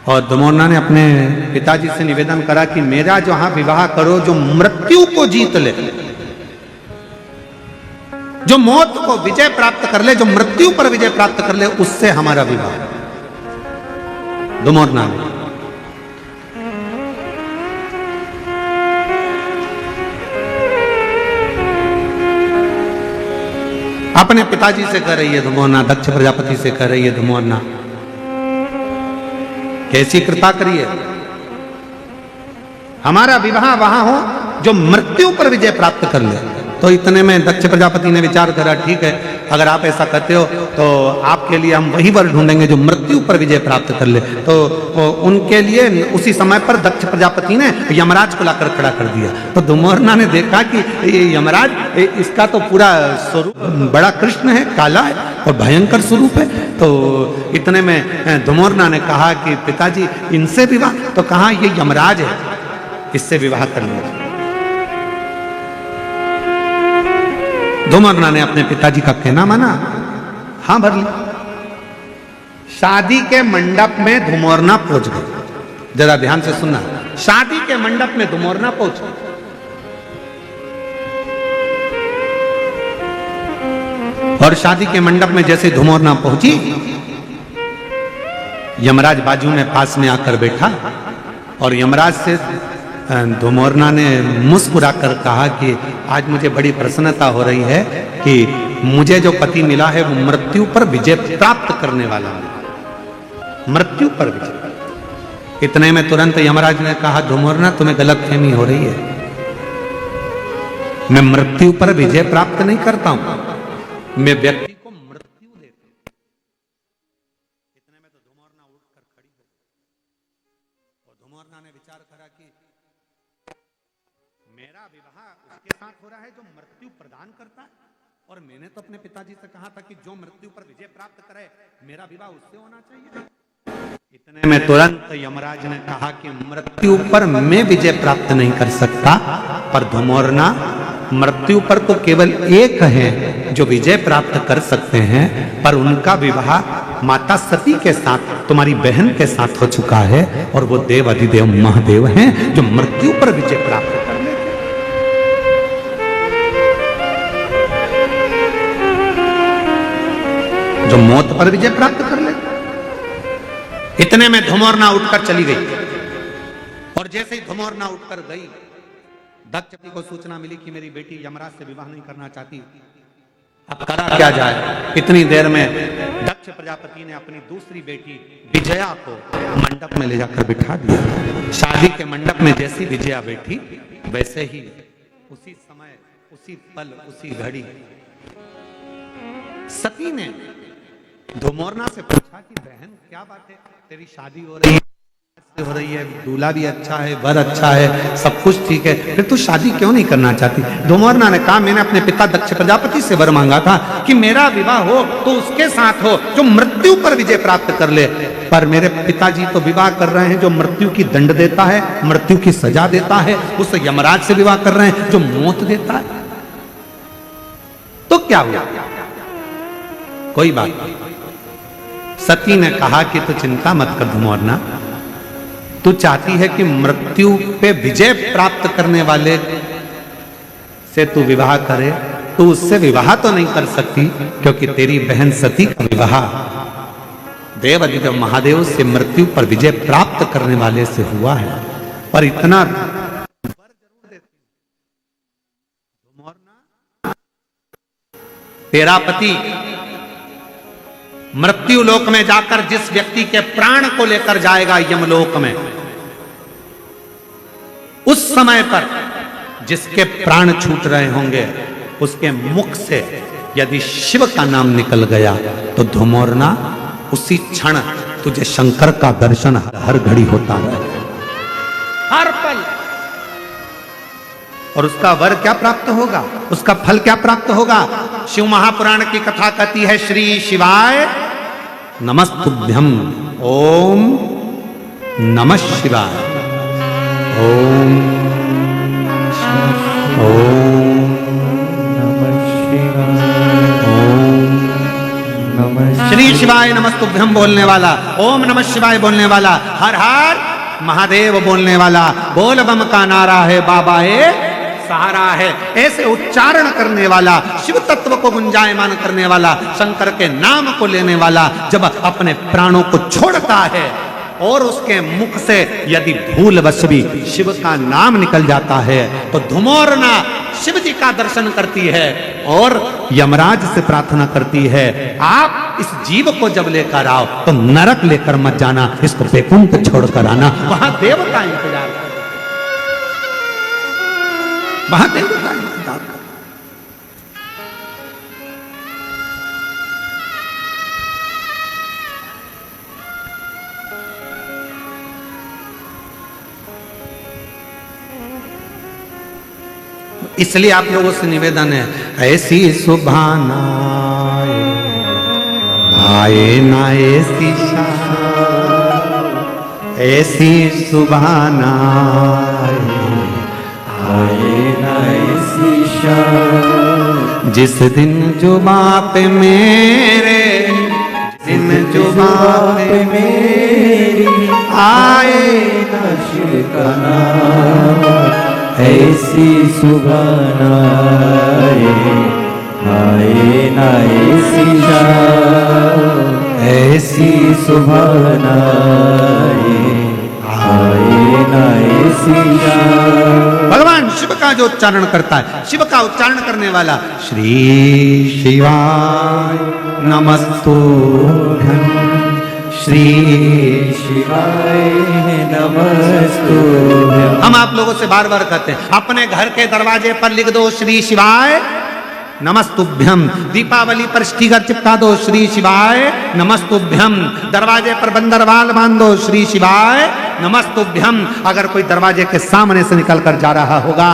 और ध्रुमोर्ना ने अपने पिताजी से निवेदन करा कि मेरा जहां विवाह करो जो मृत्यु को जीत ले, जो मौत को विजय प्राप्त कर ले, जो मृत्यु पर विजय प्राप्त कर ले, उससे हमारा विवाह। ध्रुमोर्ना ने अपने पिताजी से कह रही है ध्रुमोर्ना, दक्ष प्रजापति से कह रही है ध्रुमोर्ना, कैसी कृपा करिए हमारा विवाह वहां हो जो मृत्यु पर विजय प्राप्त कर ले। तो इतने में दक्ष प्रजापति ने विचार करा, ठीक है अगर आप ऐसा कहते हो तो आपके लिए हम वही वर ढूंढेंगे जो मृत्यु पर विजय प्राप्त कर ले। तो उनके लिए उसी समय पर दक्ष प्रजापति ने यमराज को लाकर खड़ा कर दिया। तो ध्रुमोर्ना ने देखा कि यमराज इसका तो पूरा स्वरूप बड़ा कृष्ण है, काला है और भयंकर स्वरूप है। तो इतने में ध्रुमोर्ना ने कहा कि पिताजी इनसे विवाह, तो कहा ये यमराज है, इससे विवाह कर लीजिए। ध्रुमोर्ना ने अपने पिताजी का कहना माना, हां भर ली। शादी के मंडप में ध्रुमोर्ना पहुंच गई। जरा ध्यान से सुनना, शादी के मंडप में ध्रुमोर्ना पहुंच गई। और शादी के मंडप में जैसे ध्रुमोर्ना पहुंची, यमराज बाजू में पास में आकर बैठा और यमराज से ध्रुमोर्ना ने मुस्कुराकर कहा कि आज मुझे बड़ी प्रसन्नता हो रही है कि मुझे जो पति मिला है वो मृत्यु पर विजय प्राप्त करने वाला है, मृत्यु पर विजय। इतने में तुरंत यमराज ने कहा, ध्रुमोर्ना तुम्हें गलतफहमी हो रही है, मैं मृत्यु पर विजय प्राप्त नहीं करता हूं, मैं व्यक्ति को मृत्यु देता हूं। इतने में तो ध्रुमोर्ना उठकर खड़ी हो और ध्रुमोर्ना ने विचार करा कि मेरा विवाह उसके साथ हो रहा है जो मृत्यु प्रदान करता है, और मैंने तो अपने पिताजी से कहा था कि जो मृत्यु पर विजय प्राप्त करे मेरा विवाह उससे होना चाहिए। इतने में तुरंत यमराज ने कहा कि मृत्यु पर मैं विजय प्राप्त नहीं कर सकता, पर ध्रुमोर्ना मृत्यु पर तो केवल एक है जो विजय प्राप्त कर सकते हैं, पर उनका विवाह माता सती के साथ, तुम्हारी बहन के साथ हो चुका है, और वो देव अधिदेव महादेव हैं जो मृत्यु पर विजय प्राप्त कर लेते। जो मौत पर विजय प्राप्त कर ले। इतने में ध्रुमोर्ना उठकर चली गई, और जैसे ही ध्रुमोर्ना उठकर गई, दक्ष को सूचना मिली कि मेरी बेटी यमराज से विवाह नहीं करना चाहती, अब करा क्या जाए। इतनी देर में दक्ष प्रजापति ने अपनी दूसरी बेटी विजया को मंडप में ले जाकर बिठा दिया। शादी के मंडप में जैसी विजया बैठी, वैसे ही उसी समय, उसी पल, उसी घड़ी सती ने ध्रुमोर्ना से पूछा कि बहन क्या बात है, तेरी शादी हो रही है, दूल्हा भी अच्छा है, वर अच्छा है, सब कुछ ठीक है, फिर तू शादी क्यों नहीं करना चाहती। ध्रुमोर्ना ने कहा, मैंने अपने पिता दक्ष प्रजापति से वर मांगा था कि मेरा विवाह हो तो उसके साथ हो जो मृत्यु पर विजय प्राप्त कर ले, पर मेरे पिताजी तो विवाह कर रहे हैं जो मृत्यु की दंड देता है, मृत्यु की सजा देता है, उस यमराज से विवाह कर रहे हैं जो मौत देता है। तो क्या हुआ, कोई बात नहीं। सती ने कहा कि तू चिंता मत कर ध्रुमोर्ना, तू चाहती है कि मृत्यु पे विजय प्राप्त करने वाले से तू विवाह करे, तू उससे विवाह तो नहीं कर सकती, क्योंकि तेरी बहन सती का विवाह देव अधिदेव महादेव से मृत्यु पर विजय प्राप्त करने वाले से हुआ है। पर इतना तेरा पति मृत्यु लोक में जाकर जिस व्यक्ति के प्राण को लेकर जाएगा यमलोक में, उस समय पर जिसके प्राण छूट रहे होंगे उसके मुख से यदि शिव का नाम निकल गया तो धुमोरना उसी क्षण तुझे शंकर का दर्शन हर घड़ी होता है, हर पल। और उसका वर क्या प्राप्त होगा, उसका फल क्या प्राप्त होगा? शिव महापुराण की कथा कहती है, श्री शिवाय नमस्तुभ्यम, ओम नमः शिवाय, ओम ओम नमः शिवाय, ओम नमः श्री शिवाय नमस्तुभ्यम बोलने वाला, ओम नमः शिवाय बोलने वाला, हर हर महादेव बोलने वाला, बोल बम का नारा है, बाबा है सहारा है, ऐसे उच्चारण करने वाला, शिव तत्व को गुंजायमान करने वाला, शंकर के नाम को लेने वाला जब अपने प्राणों को छोड़ता है और उसके मुख से यदि भूलवश भी शिव का नाम निकल जाता है तो धुमोरना शिव जी का दर्शन करती है और यमराज से प्रार्थना करती है, आप इस जीव को जब लेकर आओ तो नरक लेकर मत जाना, इसको वैकुंठ छोड़कर आना, वहां देवता इंतजार कर, वहां देवता इंतजार कर। इसलिए आप लोगों से निवेदन है, ऐसी सुभाना आए ना ऐसी ऐसी सुभाना आए ना ऐसी शाम, जिस दिन जुबां पे मेरे, जिस दिन जुबां पे मेरी आए ना शिव का नाम, ऐसी सुबह आए ना ऐसी शाम, ऐसी सुबह आए ना ऐसी शाम। भगवान शिव का जो उच्चारण करता है, शिव का उच्चारण करने वाला, श्री शिवाय नमस्तुभ्यं, श्री शिवाय नमस्तुभ्यं। हम आप लोगों से बार बार कहते हैं, अपने घर के दरवाजे पर लिख दो श्री शिवाय नमस्तुभ्यम, दीपावली पर स्टिकर चिपका दो श्री शिवाय नमस्तुभ्यम, दरवाजे पर बंदरवाल बांध दो श्री शिवाय नमस्तुभ्यम। अगर कोई दरवाजे के सामने से निकल कर जा रहा होगा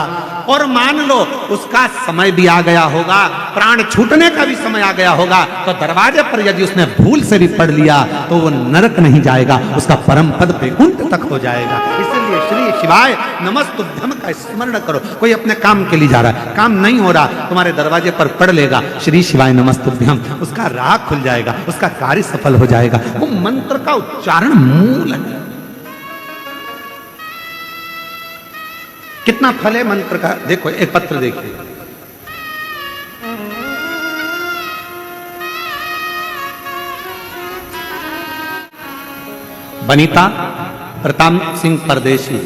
और मान लो उसका समय भी आ गया होगा, प्राण छूटने का भी समय आ गया होगा, तो दरवाजे पर यदि उसने भूल से भी पढ़ लिया तो वो नरक नहीं जाएगा, उसका परम पद वैकुंठ तक हो जाएगा। इसलिए श्री शिवाय नमस्तुभ्यम का स्मरण करो। कोई अपने काम के लिए जा रहा है, काम नहीं हो रहा, तुम्हारे दरवाजे पर पढ़ लेगा श्री शिवाय नमस्तुभ्यम, उसका राह खुल जाएगा, उसका कार्य सफल हो जाएगा। वो मंत्र का उच्चारण मूल है। कितना फल है मंत्र का, देखो एक पत्र देखिए, बनीता प्रताप सिंह परदेशी,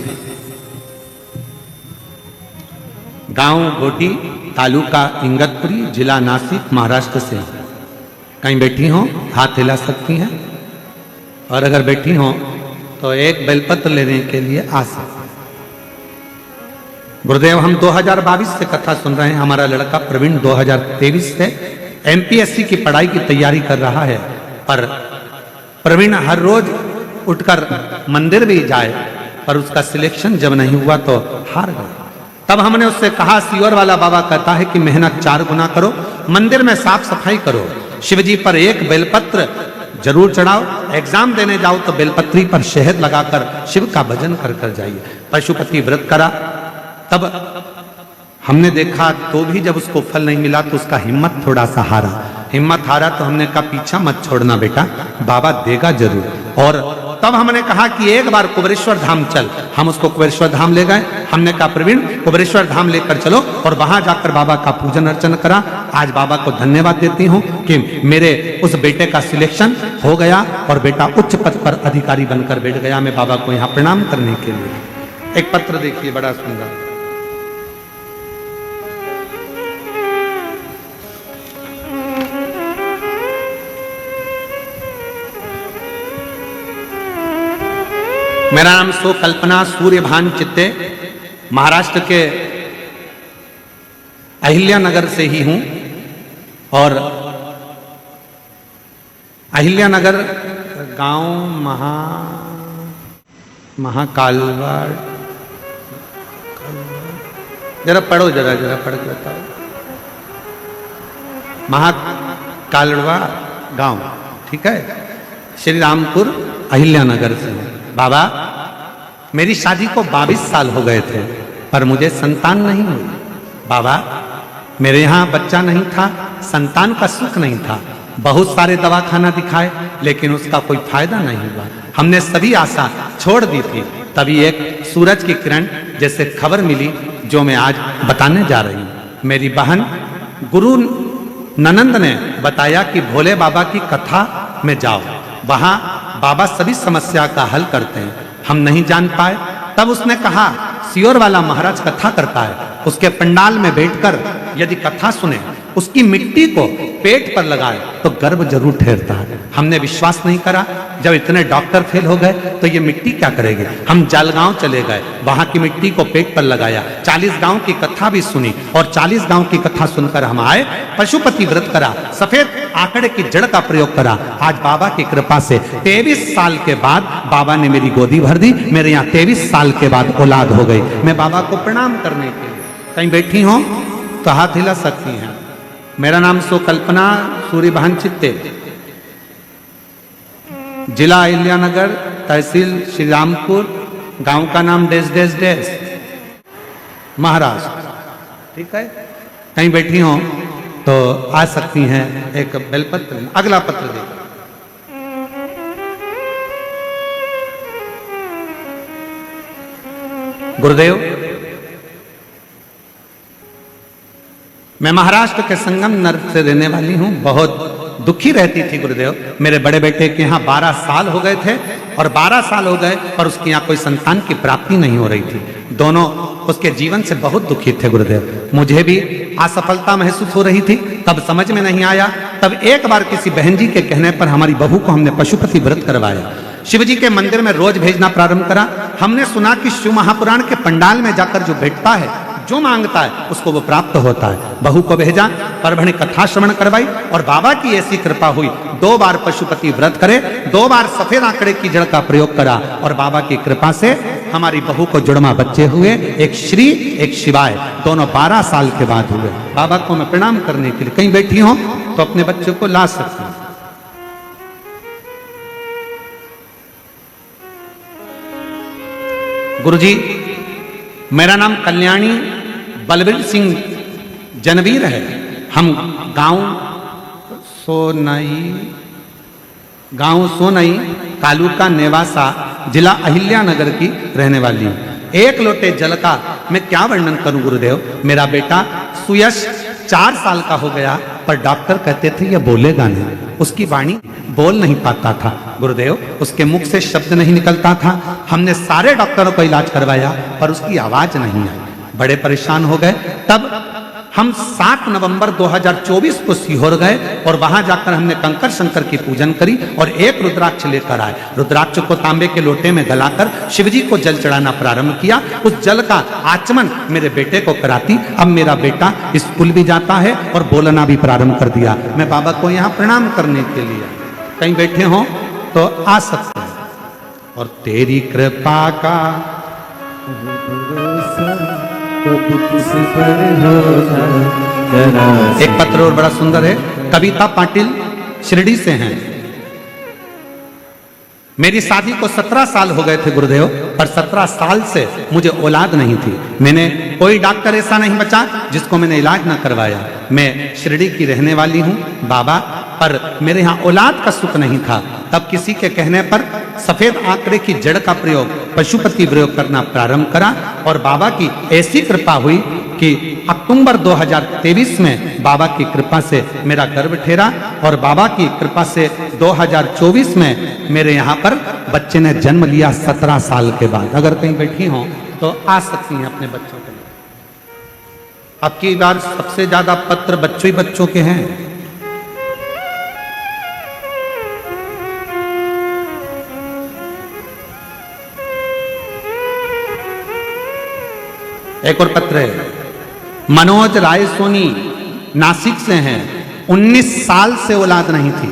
गांव गोटी, तालुका इंगतपुरी, जिला नासिक, महाराष्ट्र से। कहीं बैठी हो हाथ हिला सकती हैं, और अगर बैठी हो तो एक बेलपत्र लेने के लिए आ सकते। गुरुदेव, हम 2022 से कथा सुन रहे हैं। हमारा लड़का प्रवीण 2023 से एमपीएससी की पढ़ाई की तैयारी कर रहा है, पर प्रवीण हर रोज उठकर मंदिर भी जाए, पर उसका सिलेक्शन जब नहीं हुआ तो हार गया। तब हमने उससे कहा, सीवर वाला बाबा कहता है कि मेहनत 4 गुना करो, मंदिर में साफ सफाई करो, शिवजी पर एक बेलपत्र जरूर चढ़ाओ, एग्जाम देने जाओ तो बेलपत्री पर शहद लगाकर शिव का भजन कर कर जाइए। पशुपति व्रत करा, तब हमने देखा तो भी जब उसको फल नहीं मिला तो उसका हिम्मत थोड़ा सा हारा। हिम्मत हारा तो हमने कहा पीछा मत छोड़ना बेटा, बाबा देगा जरूर। और तब हमने कहा कि एक बार कुबेरेश्वर धाम चल। हम उसको कुबेरेश्वर धाम ले गए। हमने कहा प्रवीण कुबेरेश्वर धाम लेकर चलो, और वहां जाकर बाबा का पूजन अर्चन करा। आज बाबा को धन्यवाद देती हूँ कि मेरे उस बेटे का सिलेक्शन हो गया और बेटा उच्च पद पर अधिकारी बनकर बैठ गया। मैं बाबा को यहाँ प्रणाम करने के लिए। एक पत्र देखिए बड़ा सुंदर। मेरा नाम सो कल्पना सूर्यभान चित्ते, महाराष्ट्र के अहिल्या नगर से ही हूं। और अहिल्या नगर गांव महाकालवाड़, जरा पढ़ो, जरा पढ़ के बताओ। महाकालवाड़ गांव, ठीक है, श्री रामपुर अहिल्या नगर से। बाबा मेरी शादी को 22 साल हो गए थे पर मुझे संतान नहीं हुई। बाबा मेरे यहाँ बच्चा नहीं था, संतान का सुख नहीं था। बहुत सारे दवाखाना दिखाए लेकिन उसका कोई फायदा नहीं हुआ। हमने सभी आशा छोड़ दी थी। तभी एक सूरज की किरण जैसे खबर मिली जो मैं आज बताने जा रही हूँ। मेरी बहन गुरु ननंद ने बताया कि भोले बाबा की कथा में जाओ, वहां बाबा सभी समस्या का हल करते हैं। हम नहीं जान पाए। तब उसने कहा सियोर वाला महाराज कथा करता है, उसके पंडाल में बैठकर यदि कथा सुने, उसकी मिट्टी को पेट पर लगाए तो गर्भ जरूर ठहरता है। हमने विश्वास नहीं करा। जब इतने डॉक्टर फेल हो गए तो ये मिट्टी क्या करेगी। हम जलगांव चले गए, वहां की मिट्टी को पेट पर लगाया, 40 गांव की कथा भी सुनी और 40 गांव की कथा सुनकर हम आए। पशुपति व्रत करा, सफेद आंकड़े की जड़ का प्रयोग करा। आज बाबा की कृपा से 23 साल के बाद बाबा ने मेरी गोदी भर दी। मेरे यहाँ 23 साल के बाद औलाद हो गई। मैं बाबा को प्रणाम करने के लिए कहीं बैठी हूं तो हाथ हिला सकती हैं। मेरा नाम सो कल्पना सूर्यभान चित्ते, जिला अहिल्या नगर, तहसील श्री रामपुर, गांव का नाम डेस डेस डेस, महाराष्ट्र, ठीक है। कहीं बैठी हो तो आ सकती हैं। एक बेलपत्र। अगला पत्र देखो। गुरुदेव मैं महाराष्ट्र के संगम नगर से रहने वाली हूँ। बहुत दुखी रहती थी गुरुदेव। मेरे बड़े बेटे के यहाँ 12 साल हो गए थे और 12 साल हो गए पर उसके यहाँ कोई संतान की प्राप्ति नहीं हो रही थी। दोनों उसके जीवन से बहुत दुखी थे गुरुदेव। मुझे भी असफलता महसूस हो रही थी। तब समझ में नहीं आया। तब एक बार किसी बहन जी के कहने पर हमारी बहू को हमने पशुपति व्रत करवाया। शिव जी के मंदिर में रोज भेजना प्रारंभ करा। हमने सुना कि शिव महापुराण के पंडाल में जाकर जो बैठता है, जो मांगता है उसको वो प्राप्त होता है। बहू को भेजा, परभणी कथा श्रवण करवाई और बाबा की ऐसी कृपा हुई। 2 बार पशुपति व्रत करे, 2 बार सफेद आंकड़े की जड़ का प्रयोग करा और बाबा की कृपा से हमारी बहू को जुड़वा बच्चे हुए। एक श्री एक शिवाय, दोनों 12 साल के बाद हुए। बाबा को मैं प्रणाम करने के लिए कहीं बैठी हूं तो अपने बच्चों को ला सकती हूं। गुरुजी मेरा नाम कल्याणी बलबीर सिंह जनवीर है। हम गांव सोनई तालुका नेवासा जिला अहिल्या नगर की रहने वाली हूँ। 1 लोटे जल का मैं क्या वर्णन करूं गुरुदेव। मेरा बेटा सुयश 4 साल का हो गया पर डॉक्टर कहते थे ये बोलेगा नहीं। उसकी वाणी बोल नहीं पाता था गुरुदेव, उसके मुख से शब्द नहीं निकलता था। हमने सारे डॉक्टरों को इलाज करवाया पर उसकी आवाज नहीं आई। बड़े परेशान हो गए। तब हम 7 नवंबर 2024 को सीहोर गए और वहां जाकर हमने कंकर शंकर की पूजन करी और एक रुद्राक्ष लेकर आए। रुद्राक्ष को तांबे के लोटे में गलाकर शिवजी को जल चढ़ाना प्रारंभ किया। उस जल का आचमन मेरे बेटे को कराती। अब मेरा बेटा स्कूल भी जाता है और बोलना भी प्रारंभ कर दिया। मैं बाबा को यहाँ प्रणाम करने के लिए कहीं बैठे हो तो आ सकते हैं। और तेरी कृपा का एक पत्र और बड़ा सुंदर है। कविता पाटिल शिरडी से हैं। मेरी शादी को 17 साल हो गए थे गुरुदेव, पर 17 साल से मुझे औलाद नहीं थी। मैंने कोई डॉक्टर ऐसा नहीं बचा जिसको मैंने इलाज ना करवाया। मैं शिरडी की रहने वाली हूँ बाबा, पर मेरे यहाँ औलाद का सुख नहीं था। तब किसी के कहने पर सफेद आंकड़े की जड़ का प्रयोग पशुपति प्रयोग करना प्रारंभ करा और बाबा की ऐसी कृपा हुई कि अक्टूबर 2023 में बाबा की कृपा से मेरा गर्भ ठहरा और बाबा की कृपा से 2024 में मेरे यहाँ पर बच्चे ने जन्म लिया 17 साल के बाद। अगर कहीं बैठी हो तो आ सकती हैं अपने बच्चों के लिए। अब की बार सबसे ज्यादा पत्र बच्चों ही बच्चों के हैं। एक और पत्र है, मनोज राय सोनी नासिक से हैं, 19 साल से औलाद नहीं थी,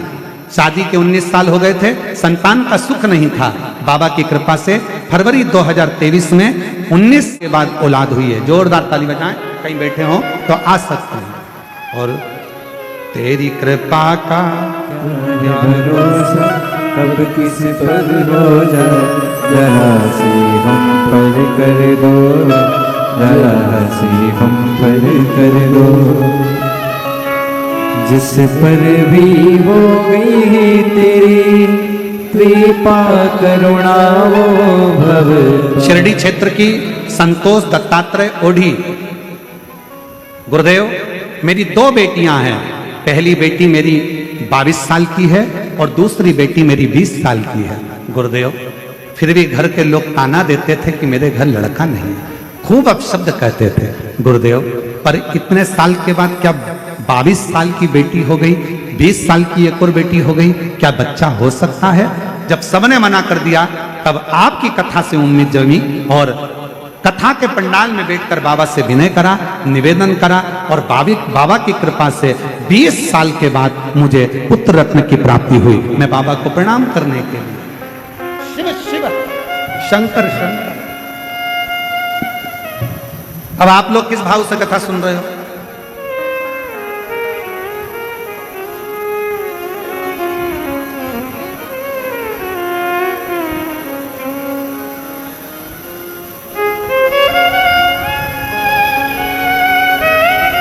शादी के 19 साल हो गए थे, संतान का सुख नहीं था, बाबा की कृपा से फरवरी 2023 में 19 के बाद औलाद हुई है। जोरदार ताली बजाएं, कहीं बैठे हो तो आ सकते हैं। और तेरी कृपा का भरोसा कब किस पर हो जाए, जरा सी हम पर कर दो, जरा सी हम पर कर दो। जिस पर भी हो गई है तेरी कृपा करुणा वो भव। शिरडी क्षेत्र की संतोष दत्तात्रेय ओढ़ी, गुरुदेव मेरी 2 बेटियां हैं, पहली बेटी मेरी 22 साल की है और दूसरी बेटी मेरी 20 साल की है। गुरुदेव फिर भी घर के लोग ताना देते थे कि मेरे घर लड़का नहीं है, खूब अपशब्द कहते थे। गुरुदेव पर इतने साल के बाद क्या 22 साल की बेटी हो गई, 20 साल की एक और बेटी हो गई, क्या बच्चा हो सकता है? जब सबने मना कर दिया तब आपकी कथा से उम्मीद जमी और कथा के पंडाल में बैठकर बाबा से विनय करा, निवेदन करा और बाबा की कृपा से 20 साल के बाद मुझे पुत्र रत्न की प्राप्ति हुई। मैं बाबा को प्रणाम करने के लिए शिव शिव शंकर शंकर। अब आप लोग किस भाव से कथा सुन रहे हो?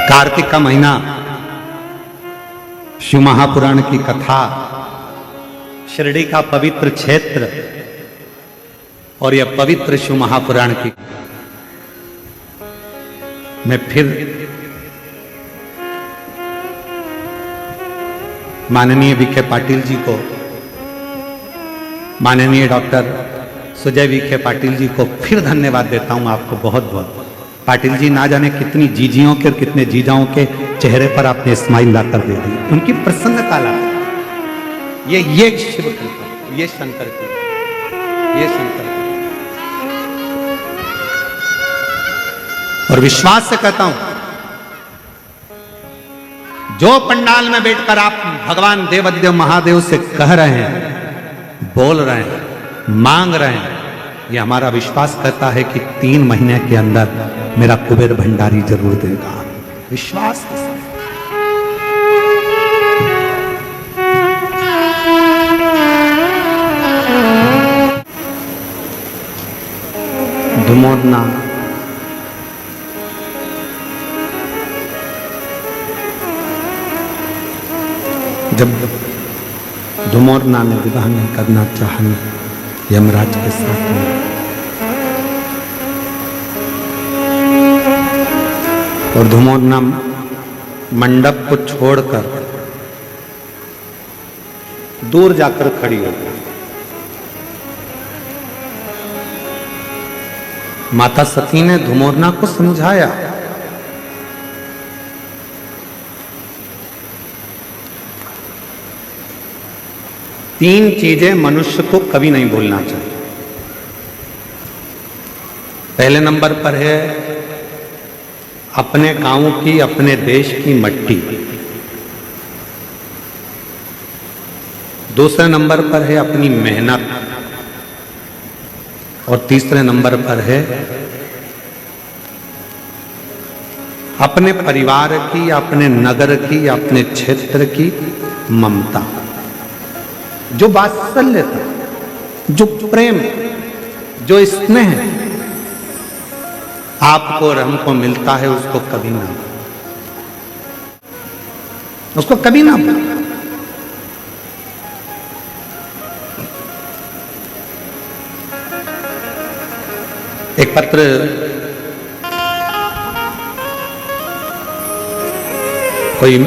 कार्तिक का महीना, शिव महापुराण की कथा, शिरडी का पवित्र क्षेत्र और यह पवित्र शिव महापुराण की मैं फिर माननीय विखे पाटिल जी को, माननीय डॉक्टर सुजय विखे पाटिल जी को फिर धन्यवाद देता हूं आपको बहुत बहुत। पाटिल जी ना जाने कितनी जीजियों के और कितने जीजाओं के चेहरे पर आपने स्माइल लाकर दे दी, उनकी प्रसन्नता ला। ये शिव कृपा, ये शंकर की, ये शंकर की। और विश्वास से कहता हूं, जो पंडाल में बैठकर आप भगवान देवाधिदेव महादेव से कह रहे हैं, बोल रहे हैं, मांग रहे हैं, ये हमारा विश्वास कहता है कि 3 महीने के अंदर मेरा कुबेर भंडारी जरूर देगा। विश्वास के साथ धुमोदना जब धुमोदना ने विवाह नहीं करना चाहा यमराज के साथ में, और धुमोदना मंडप को छोड़कर दूर जाकर खड़ी हो गई। माता सती ने धुमोदना को समझाया, तीन चीजें मनुष्य को कभी नहीं भूलना चाहिए। पहले नंबर पर है अपने गांव की, अपने देश की मट्टी। दूसरे नंबर पर है अपनी मेहनत और तीसरे नंबर पर है अपने परिवार की, अपने नगर की, अपने क्षेत्र की ममता, जो वात्सल्य था, जो प्रेम, जो स्नेह आपको और हमको मिलता है, उसको कभी ना एक पत्र कोई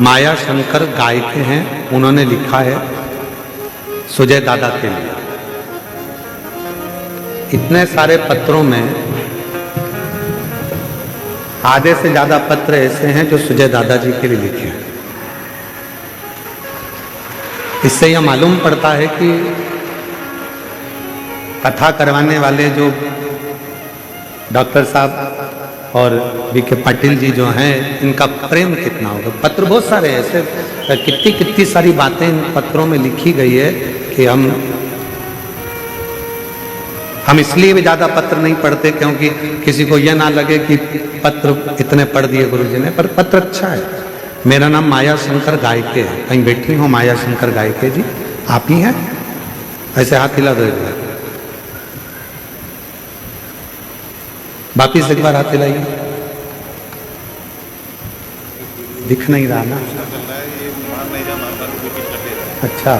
माया शंकर गायक हैं, उन्होंने लिखा है सुजय दादा के लिए। इतने सारे पत्रों में आधे से ज्यादा पत्र ऐसे हैं जो सुजय दादाजी के लिए लिखे हैं। इससे यह मालूम पड़ता है कि कथा करवाने वाले जो डॉक्टर साहब और बीके पाटिल जी जो हैं, इनका प्रेम कितना होगा। पत्र बहुत सारे ऐसे, कितनी सारी बातें इन पत्रों में लिखी गई है कि हम इसलिए भी ज्यादा पत्र नहीं पढ़ते क्योंकि किसी को यह ना लगे कि पत्र इतने पढ़ दिए गुरुजी ने, पर पत्र अच्छा है। मेरा नाम माया शंकर गायके है। कहीं बैठी हो माया शंकर गायके जी? आप ही हैं? ऐसे हाथ हिला दो एक बार, वापिस एक बार हाथ हिलाइए। दिख नहीं रहा ना? अच्छा,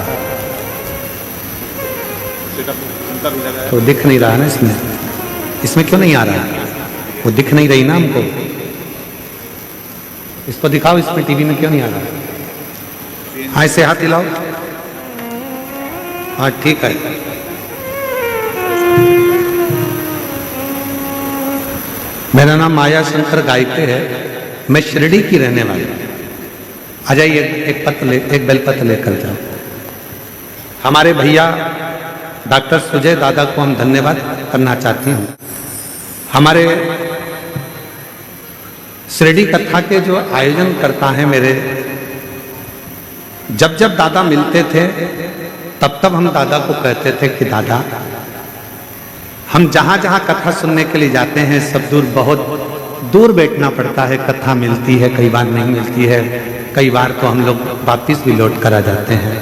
तो दिख नहीं रहा ना इसमें क्यों नहीं आ रहा है? वो दिख नहीं रही ना हमको, इसको दिखाओ, इसमें टीवी में क्यों नहीं आ रहा? हाँ, ऐसे हाथ हिलाओ। हाँ ठीक है। मेरा नाम माया शंकर गायके है, मैं शिरडी की रहने वाली हूँ। आ जाइए, एक बेलपत्र लेकर जाओ। हमारे भैया डॉक्टर सुजय दादा को हम धन्यवाद करना चाहती हूँ। हमारे शिरडी कथा के जो आयोजन करता है मेरे, जब जब दादा मिलते थे तब तब हम दादा को कहते थे कि दादा, हम जहाँ जहाँ कथा सुनने के लिए जाते हैं सब दूर, बहुत दूर बैठना पड़ता है। कथा मिलती है, कई बार नहीं मिलती है, कई बार तो हम लोग वापिस भी लौट कर आ जाते हैं।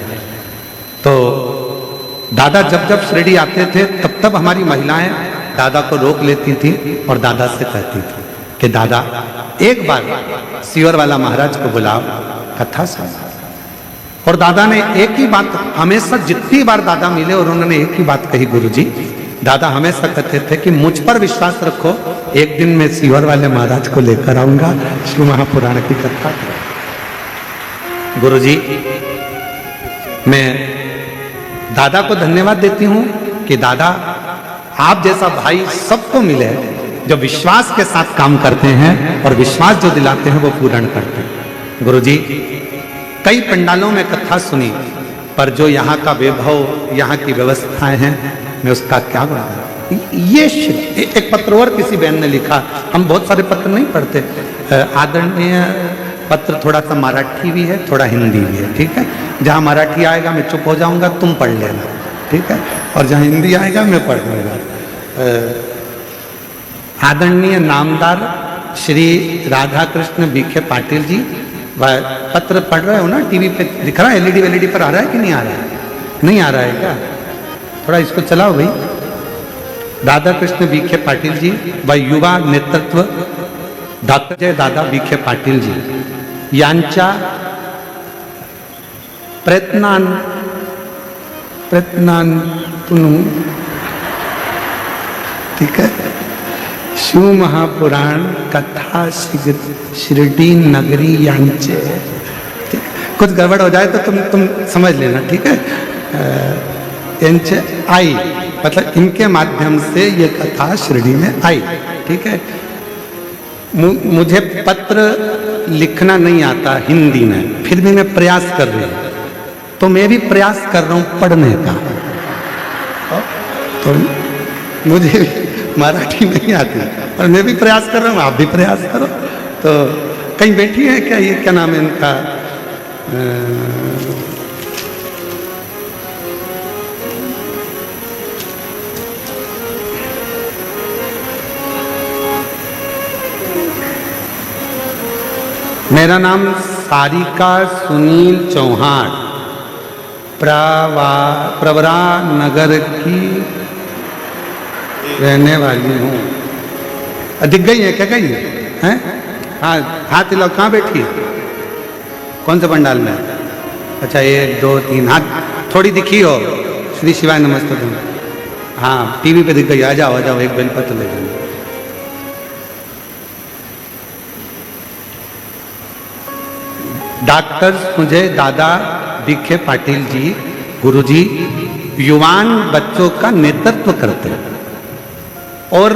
तो दादा जब जब शिरडी आते थे तब तब हमारी महिलाएं दादा को रोक लेती थी और दादा से कहती थी कि दादा एक बार सिवर वाला महाराज को बुलाओ, कथा सुन। और दादा ने एक ही बात, हमेशा जितनी बार दादा मिले और उन्होंने एक ही बात कही, गुरुजी, दादा हमेशा कहते थे कि मुझ पर विश्वास रखो, एक दिन मैं सिवर वाले महाराज को लेकर आऊंगा, शिव महापुराण की कथा। गुरुजी, मैं दादा को धन्यवाद देती हूं कि दादा आप जैसा भाई सबको मिले जो विश्वास के साथ काम करते हैं और विश्वास जो दिलाते हैं वो पूर्ण करते हैं। गुरुजी, कई पंडालों में कथा सुनी, पर जो यहाँ का वैभव, यहाँ की व्यवस्थाएं हैं, मैं उसका क्या बताऊं। ये एक पत्र और किसी बहन ने लिखा, हम बहुत सारे पत्र नहीं पढ़ते, आदरणीय पत्र थोड़ा सा मराठी भी है, थोड़ा हिंदी भी है, ठीक है। जहाँ मराठी आएगा मैं चुप हो जाऊंगा, तुम पढ़ लेना, ठीक है, और जहाँ हिंदी आएगा मैं पढ़ लूंगा। आदरणीय नामदार श्री राधा कृष्ण बीके पाटिल जी, पत्र पढ़ रहे हो ना, टीवी पे दिख रहा है, एलईडी पर आ रहा है कि नहीं आ रहा है? नहीं आ रहा है क्या? थोड़ा इसको चलाओ भाई। राधा कृष्ण बीके पाटिल जी व युवा नेतृत्व डॉक्टर जय दादा बीके पाटिल जी यांच्या प्रयत्नांतून, ठीक है, शिव महापुराण कथा शिरडी नगरी यांचे, कुछ गड़बड़ हो जाए तो तुम समझ लेना, ठीक है। यांचे आई, मतलब इनके माध्यम से ये कथा शिरडी में आई, ठीक है। मुझे पत्र लिखना नहीं आता हिंदी में, फिर भी मैं प्रयास कर रही हूँ, तो मैं भी प्रयास कर रहा हूँ पढ़ने का, तो मुझे मराठी नहीं आती और मैं भी प्रयास कर रहा हूँ, आप भी प्रयास करो। तो कहीं बैठी है क्या, ये क्या नाम है इनका, मेरा नाम सारिका सुनील चौहान, प्रवरा नगर की रहने वाली हूँ। दिख गई है क्या? गई है? हाँ, हाथ हिलाओ। कहाँ बैठी है? कौन से पंडाल में? अच्छा, 1 2 3 हाथ, थोड़ी दिखी हो। श्री शिवाय नमस्ते तुम। हाँ टीवी पे दिख गई, आ जाओ एक बेलपत्र ले जाओ। डॉक्टर्स मुझे दादा बीके पाटिल जी, गुरुजी युवान बच्चों का नेतृत्व करते हैं और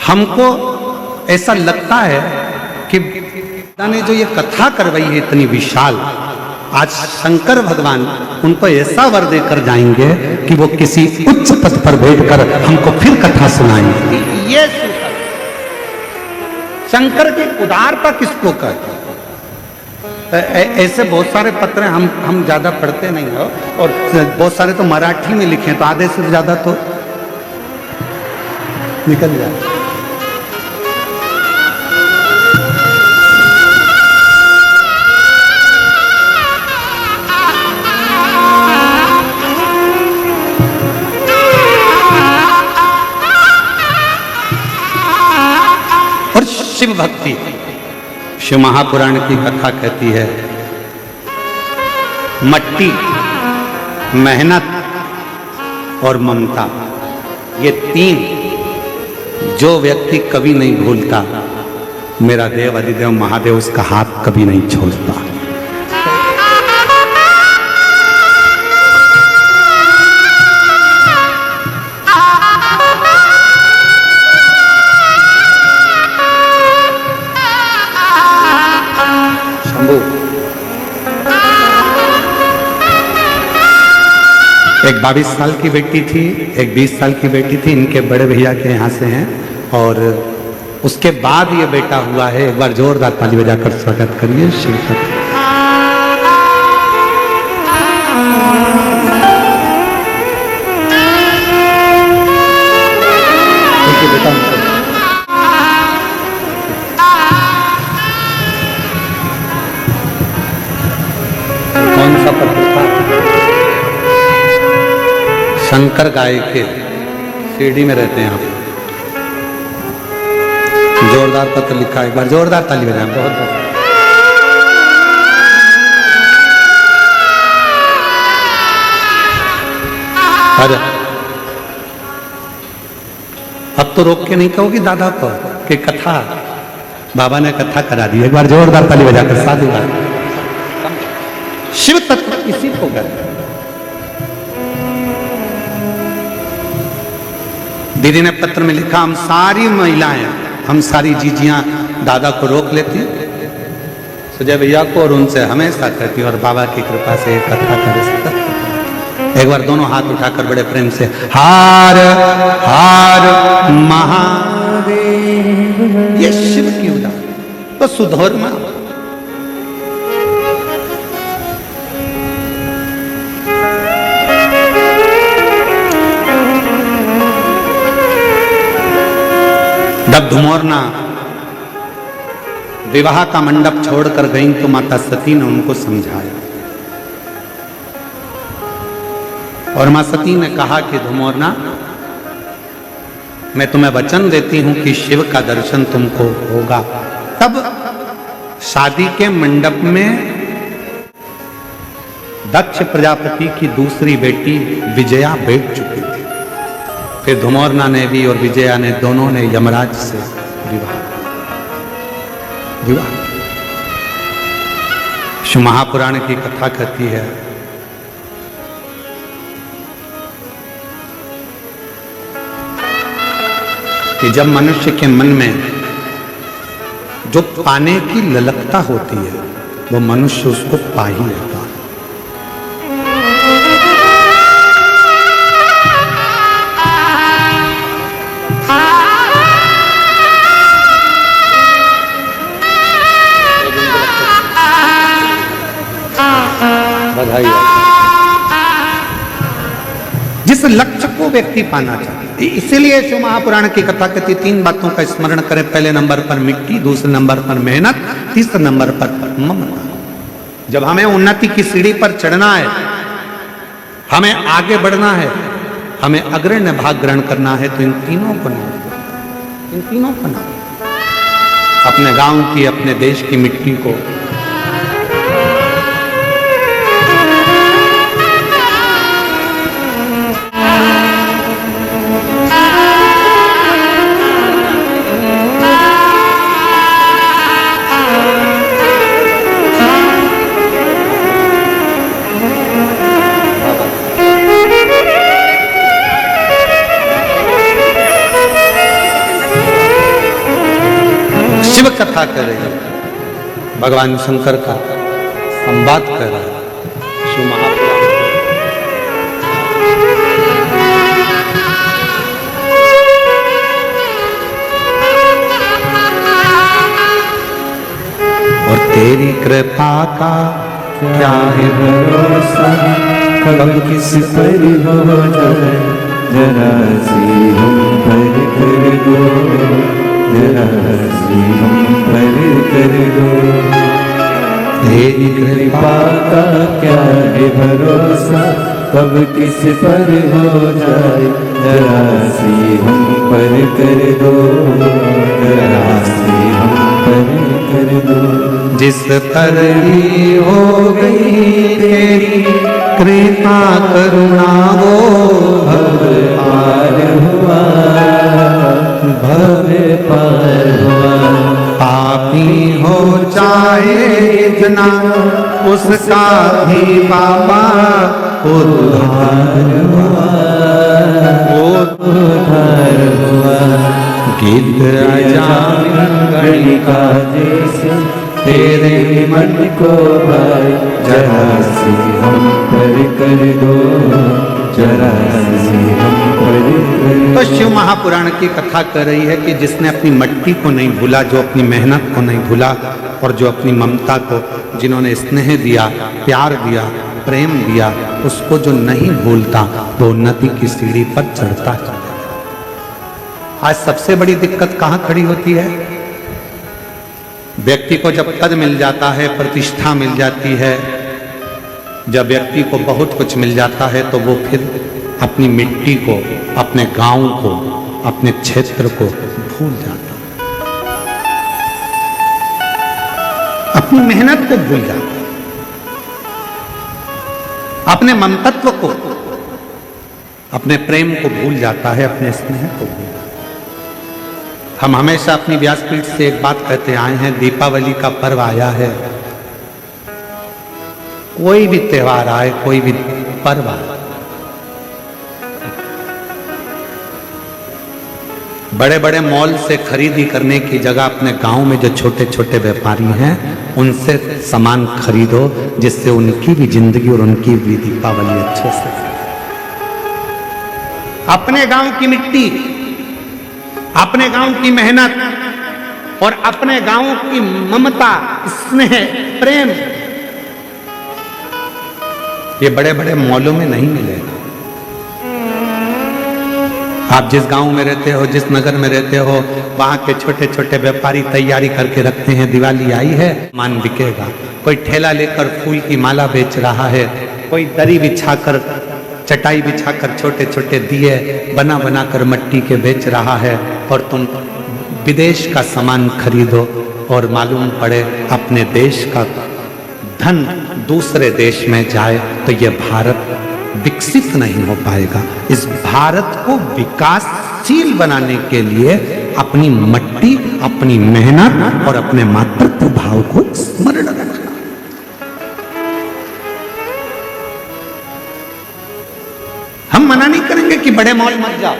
हमको ऐसा लगता है कि दादा ने जो ये कथा करवाई है इतनी विशाल, आज शंकर भगवान उनको ऐसा वर देकर जाएंगे कि वो किसी उच्च पद पर बैठकर हमको फिर कथा सुनाएंगे। ये शंकर की उदारता किसको कहते हैं? ऐसे बहुत सारे पत्र हम ज्यादा पढ़ते नहीं हो, और बहुत सारे तो मराठी में लिखे, तो आधे से ज्यादा तो निकल जाए। और शिव भक्ति, शिव महापुराण की कथा कहती है मट्टी, मेहनत और ममता, ये तीन जो व्यक्ति कभी नहीं भूलता, मेरा देव अधिदेव महादेव उसका हाथ कभी नहीं छोड़ता। एक 22 साल की बेटी थी, एक 20 साल की बेटी थी, इनके बड़े भैया के यहाँ से हैं, और उसके बाद ये बेटा हुआ है। एक बार जोरदार ताली बजाकर स्वागत करिए शिव का। कौन सा पत्र था? शंकर गाय के सीढ़ी में रहते हैं आप। जोरदार पत्र लिखा है, एक बार जोरदार ताली बजाएं। बहुत बहुत अरे अब तो रोक के नहीं कहोगी दादा को कि कथा, बाबा ने कथा करा दी। एक बार जोरदार ताली बजाकर साधुवाद। शिव तत्व इसी को कहते हैं। दीदी ने पत्र में लिखा, हम सारी महिलाएं, हम सारी जीजियां दादा को रोक लेती, सुजय भैया को, और उनसे हमेशा कहती, और बाबा की कृपा से एक कथा करे। एक बार दोनों हाथ उठाकर बड़े प्रेम से हार हार महादेव, ये शिव की उदार तो सुधर्मा। जब धुमोरना विवाह का मंडप छोड़कर गईं तो माता सती ने उनको समझाया, और मां सती ने कहा कि धुमोरना, मैं तुम्हें वचन देती हूं कि शिव का दर्शन तुमको होगा। तब शादी के मंडप में दक्ष प्रजापति की दूसरी बेटी विजया बैठ चुकी थी। फिर धुमोरना ने भी और विजया ने, दोनों ने यमराज से विवाह। शिव महापुराण की कथा कहती है कि जब मनुष्य के मन में जो पाने की ललकता होती है, वो मनुष्य उसको पा ही लेता है। बधाई। जिस लक्ष्य को व्यक्ति पाना चाहता है, इसीलिए शिव महापुराण की कथा कहती, तीन बातों का स्मरण करें। पहले नंबर पर मिट्टी, दूसरे नंबर पर मेहनत, तीसरे नंबर पर ममता। जब हमें उन्नति की सीढ़ी पर चढ़ना है, हमें आगे बढ़ना है, हमें अग्रण्य भाग ग्रहण करना है, तो इन तीनों को ना अपने गांव की, अपने देश की मिट्टी को कथा कर रही है, भगवान शंकर का संवाद कर रहा है शिव महापुराण। और तेरी कृपा का क्या है भरोसा, कब किस पर हो जाए, जरा सी हम पर कर दो, जरा सी हम पर कर दो। तेरी कृपा का क्या है भरोसा, कब किस पर हो जाए, जरा सी हम पर कर दो, जरा सी हम पर कर दो। जिस पर ही हो गई तेरी कृपा करुणा वो भव पार हुआ, भव पार हुआ। पापी हो चाहे इतना उसका भी बाबा उद्धार हुआ, उद्धार हुआ। गिद्ध अजामिन गणिका जैसे तेरे मन को भाई, जरा सी हम पर कर दो, जरा सी हम पर कर दो। तो शिव महापुराण की कथा कर रही है कि जिसने अपनी मट्टी को नहीं भूला, जो अपनी मेहनत को नहीं भूला, और जो अपनी ममता को, जिन्होंने स्नेह दिया, प्यार दिया, प्रेम दिया, उसको जो नहीं भूलता वो उन्नति की सीढ़ी पर चढ़ता है। आज सबसे बड़ी दिक्कत कहाँ खड़ी होती है? व्यक्ति को जब पद मिल जाता है, प्रतिष्ठा मिल जाती है, जब व्यक्ति को बहुत कुछ मिल जाता है, तो वो फिर अपनी मिट्टी को, अपने गांव को, अपने क्षेत्र को भूल जाता है, अपनी मेहनत को भूल जाता है, अपने ममतत्व को, अपने प्रेम को भूल जाता है, अपने स्नेह को भूल जाता है। हम हमेशा अपनी व्यासपीठ से एक बात कहते आए हैं, दीपावली का पर्व आया है, कोई भी त्योहार आए, कोई भी पर्व आए, बड़े बड़े मॉल से खरीदी करने की जगह अपने गांव में जो छोटे छोटे व्यापारी हैं उनसे सामान खरीदो, जिससे उनकी भी जिंदगी और उनकी भी दीपावली अच्छे से। अपने गांव की मिट्टी, अपने गांव की मेहनत और अपने गांव की ममता, स्नेह, प्रेम, ये बड़े बड़े मॉलों में नहीं मिलेगा। आप जिस गांव में रहते हो, जिस नगर में रहते हो, वहां के छोटे छोटे व्यापारी तैयारी करके रखते हैं, दिवाली आई है, सामान बिकेगा। कोई ठेला लेकर फूल की माला बेच रहा है, कोई दरी बिछाकर, चटाई बिछाकर छोटे छोटे दिए बना बना कर मट्टी के बेच रहा है, और तुम विदेश का सामान खरीदो और मालूम पड़े अपने देश का धन दूसरे देश में जाए, तो यह भारत विकसित नहीं हो पाएगा। इस भारत को विकासशील बनाने के लिए अपनी मट्टी, अपनी मेहनत और अपने मातृत्व भाव को स्मरण रखना। हम मना नहीं करेंगे कि बड़े मॉल मत जाओ,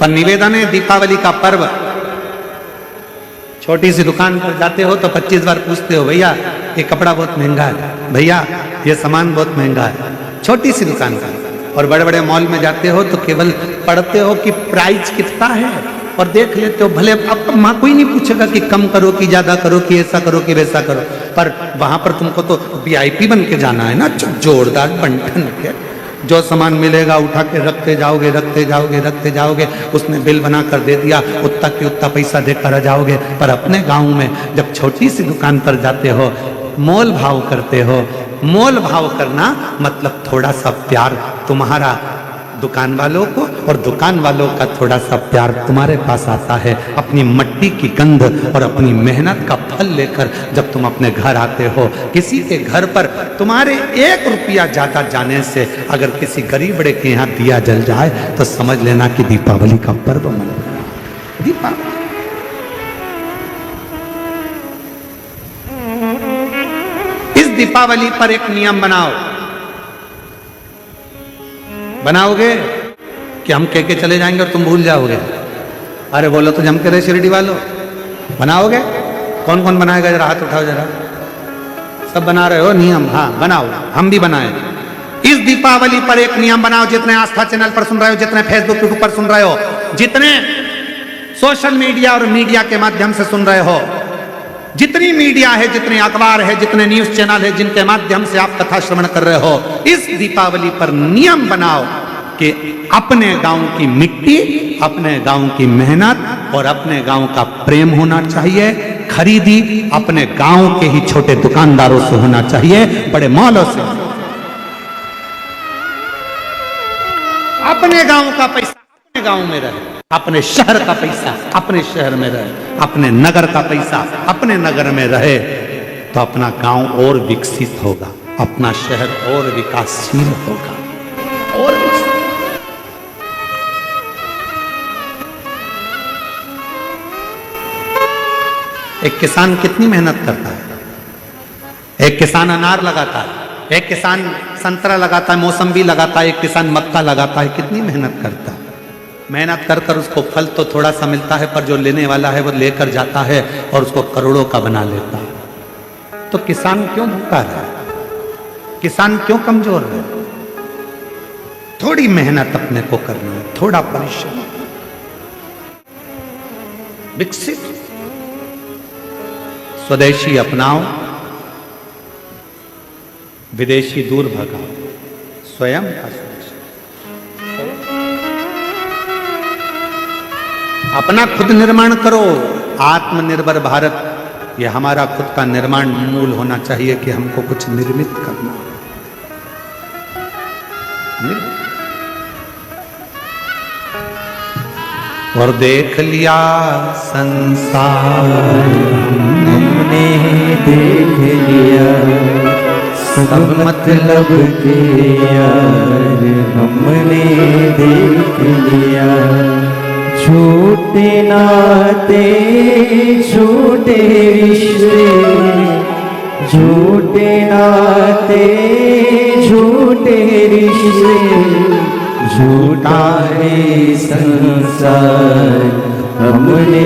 पर निवेदन है, दीपावली का पर्व, छोटी सी दुकान पर जाते हो तो 25 बार पूछते हो, भैया ये कपड़ा बहुत महंगा है, भैया ये सामान बहुत महंगा है, छोटी सी दुकान का। और बड़े बड़े मॉल में जाते हो तो केवल पढ़ते हो कि प्राइस कितना है और देख लेते हो, भले अब माँ कोई नहीं पूछेगा कि कम करो कि ज्यादा करो कि ऐसा करो कि वैसा करो, पर वहां पर तुमको तो VIP बन के जाना है ना, जोरदार बंठन के, जो सामान मिलेगा उठा के रखते जाओगे, रखते जाओगे, रखते जाओगे, उसने बिल बना कर दे दिया, उतना के उतना पैसा देकर आ जाओगे। पर अपने गांव में जब छोटी सी दुकान पर जाते हो, मोल भाव करते हो, मोल भाव करना मतलब थोड़ा सा प्यार तुम्हारा दुकान वालों को और दुकान वालों का थोड़ा सा प्यार तुम्हारे पास आता है। अपनी मट्टी की गंध और अपनी मेहनत का फल लेकर जब तुम अपने घर आते हो, किसी के घर पर तुम्हारे 1 रुपया ज्यादा जाने से अगर किसी गरीब बड़े के यहाँ दिया जल जाए तो समझ लेना कि दीपावली का पर्व मन गया। दीपावली इस दीपावली पर एक नियम बनाओ, बनाओगे कि हम कह के चले जाएंगे और तुम भूल जाओगे? अरे बोलो तो जम के रहे शिरडी वालों, बनाओगे? कौन कौन बनाएगा, जरा हाथ उठाओ जरा। सब बना रहे हो नियम? हाँ बनाओ, हम भी बनाए। इस दीपावली पर एक नियम बनाओ, जितने आस्था चैनल पर सुन रहे हो, जितने फेसबुक यूट्यूब पर सुन रहे हो, जितने सोशल मीडिया और मीडिया के माध्यम से सुन रहे हो, जितनी मीडिया है, जितने अखबार है, जितने न्यूज चैनल है, जिनके माध्यम से आप कथा श्रवण कर रहे हो, इस दीपावली पर नियम बनाओ कि अपने गांव की मिट्टी, अपने गांव की मेहनत और अपने गांव का प्रेम होना चाहिए। खरीदी अपने गांव के ही छोटे दुकानदारों से होना चाहिए, बड़े मॉलों से। अपने गांव का पैसा अपने गांव में रहे, अपने शहर का पैसा अपने शहर में रहे, अपने नगर का पैसा अपने नगर में रहे, तो अपना गांव और विकसित होगा, अपना शहर और विकासशील होगा। और एक किसान कितनी मेहनत करता है। एक किसान अनार लगाता है, एक किसान संतरा लगाता है, मौसम्बी लगाता है, एक किसान मक्का लगाता है। कितनी मेहनत करता है। मेहनत कर कर उसको फल तो थोड़ा सा मिलता है, पर जो लेने वाला है वो लेकर जाता है और उसको करोड़ों का बना लेता है। तो किसान क्यों भूखा रहा? किसान क्यों कमजोर है? थोड़ी मेहनत अपने को करनी है, थोड़ा परिश्रम, विकसित स्वदेशी अपनाओ, विदेशी दूर भगाओ, स्वयं का सोच, अपना खुद निर्माण करो। आत्मनिर्भर भारत, यह हमारा खुद का निर्माण मूल होना चाहिए कि हमको कुछ निर्मित करना। और देख लिया संसार, हमने देख लिया सब मतलब के यार, हमने देख लिया झूठे नाते झूठे रिश्ते, झूठे नाते झूठे रिश्ते, झूठा है संसार, हमने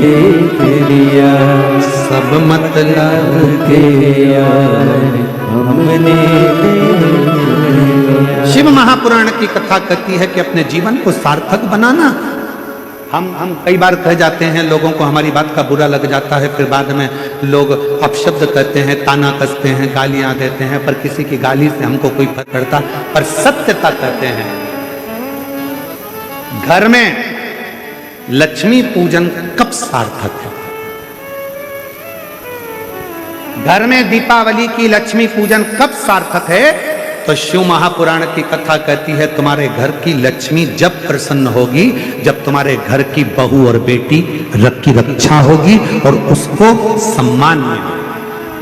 देख लिया सब मतलब के यार, हमने देख लिया। शिव महापुराण की कथा कहती है कि अपने जीवन को सार्थक बनाना। हम कई बार कह जाते हैं, लोगों को हमारी बात का बुरा लग जाता है, फिर बाद में लोग अपशब्द कहते हैं, ताना कसते हैं, गालियां देते हैं, पर किसी की गाली से हमको कोई फर्क पड़ता, पर सत्यता कहते हैं। घर में लक्ष्मी पूजन कब सार्थक है? घर में दीपावली की लक्ष्मी पूजन कब सार्थक है? तो शिव महापुराण की कथा कहती है, तुम्हारे घर की लक्ष्मी जब प्रसन्न होगी, जब तुम्हारे घर की बहू और बेटी की रक्षा होगी और उसको सम्मान मिले।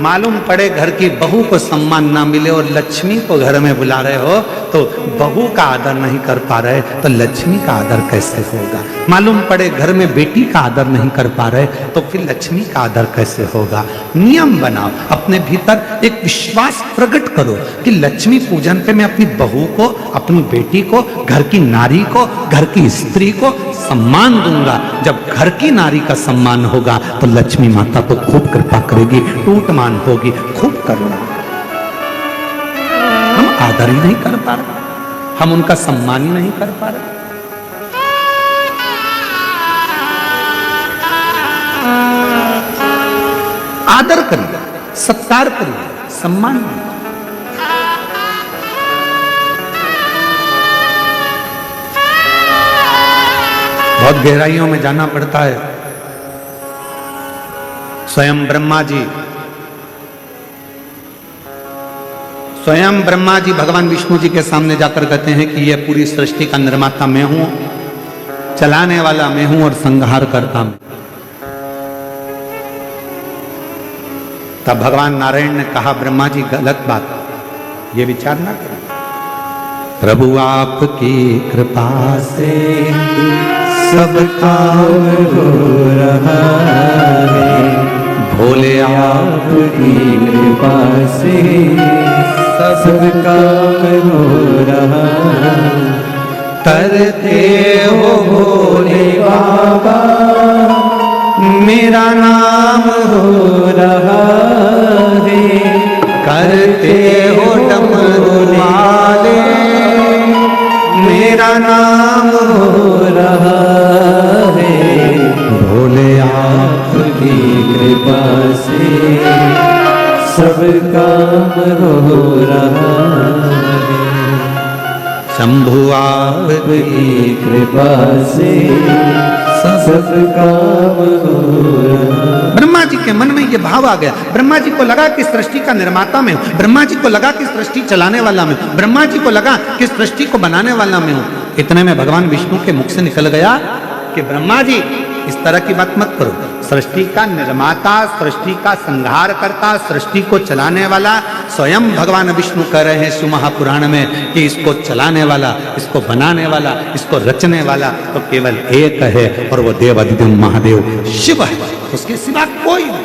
मालूम पड़े घर की बहू को सम्मान ना मिले और लक्ष्मी को घर में बुला रहे हो, तो बहू का आदर नहीं कर पा रहे, तो लक्ष्मी का आदर कैसे होगा? मालूम पड़े घर में बेटी का आदर नहीं कर पा रहे, तो फिर लक्ष्मी का आदर कैसे होगा? नियम बनाओ, अपने भीतर एक विश्वास प्रकट करो कि लक्ष्मी पूजन पे मैं अपनी बहू को, अपनी बेटी को, घर की नारी को, घर की स्त्री को सम्मान दूंगा। जब घर की नारी का सम्मान होगा तो लक्ष्मी माता तो खूब कृपा करेगी, टूटमान होगी, खूब करुणा। हम आदर ही नहीं कर पा रहे, हम उनका सम्मान ही नहीं कर पा रहे। आदर करिए, सत्कार करिए, सम्मान करिए। बहुत गहराइयों में जाना पड़ता है। स्वयं ब्रह्मा जी भगवान विष्णु जी के सामने जाकर कहते हैं कि यह पूरी सृष्टि का निर्माता मैं हूं, चलाने वाला मैं हूं और संहार करता मैं। तब भगवान नारायण ने कहा, ब्रह्मा जी गलत बात, ये विचार ना करें। प्रभु आपकी कृपा से सब काम हो रहा है, भोले आपकी कृपा से सब काम हो रहा है। करते हो भोले बाबा मेरा नाम हो रहा है, करते हो डमरू वाले, मेरा नाम हो रहा है, भोले आपकी कृपा से सब काम हो रहा है, शंभु आपकी आपकी कृपा से सब काम हो रहा है। ब्रह्मा जी के मन में ये भाव आ गया। ब्रह्मा जी को लगा कि सृष्टि का निर्माता मैं हूं, ब्रह्मा जी को लगा कि सृष्टि चलाने वाला मैं हूं, ब्रह्मा जी को लगा कि सृष्टि को बनाने वाला मैं हूं। इतने में भगवान विष्णु के मुख से निकल गया कि ब्रह्मा जी इस तरह की बात मत करो। सृष्टि का निर्माता, सृष्टि का संहार करता, सृष्टि को चलाने वाला स्वयं भगवान विष्णु कह रहे हैं सुमहापुराण में कि इसको चलाने वाला, इसको बनाने वाला, इसको रचने वाला तो केवल एक है और वो देव अधिदेव महादेव शिव है, उसके सिवा कोई नहीं,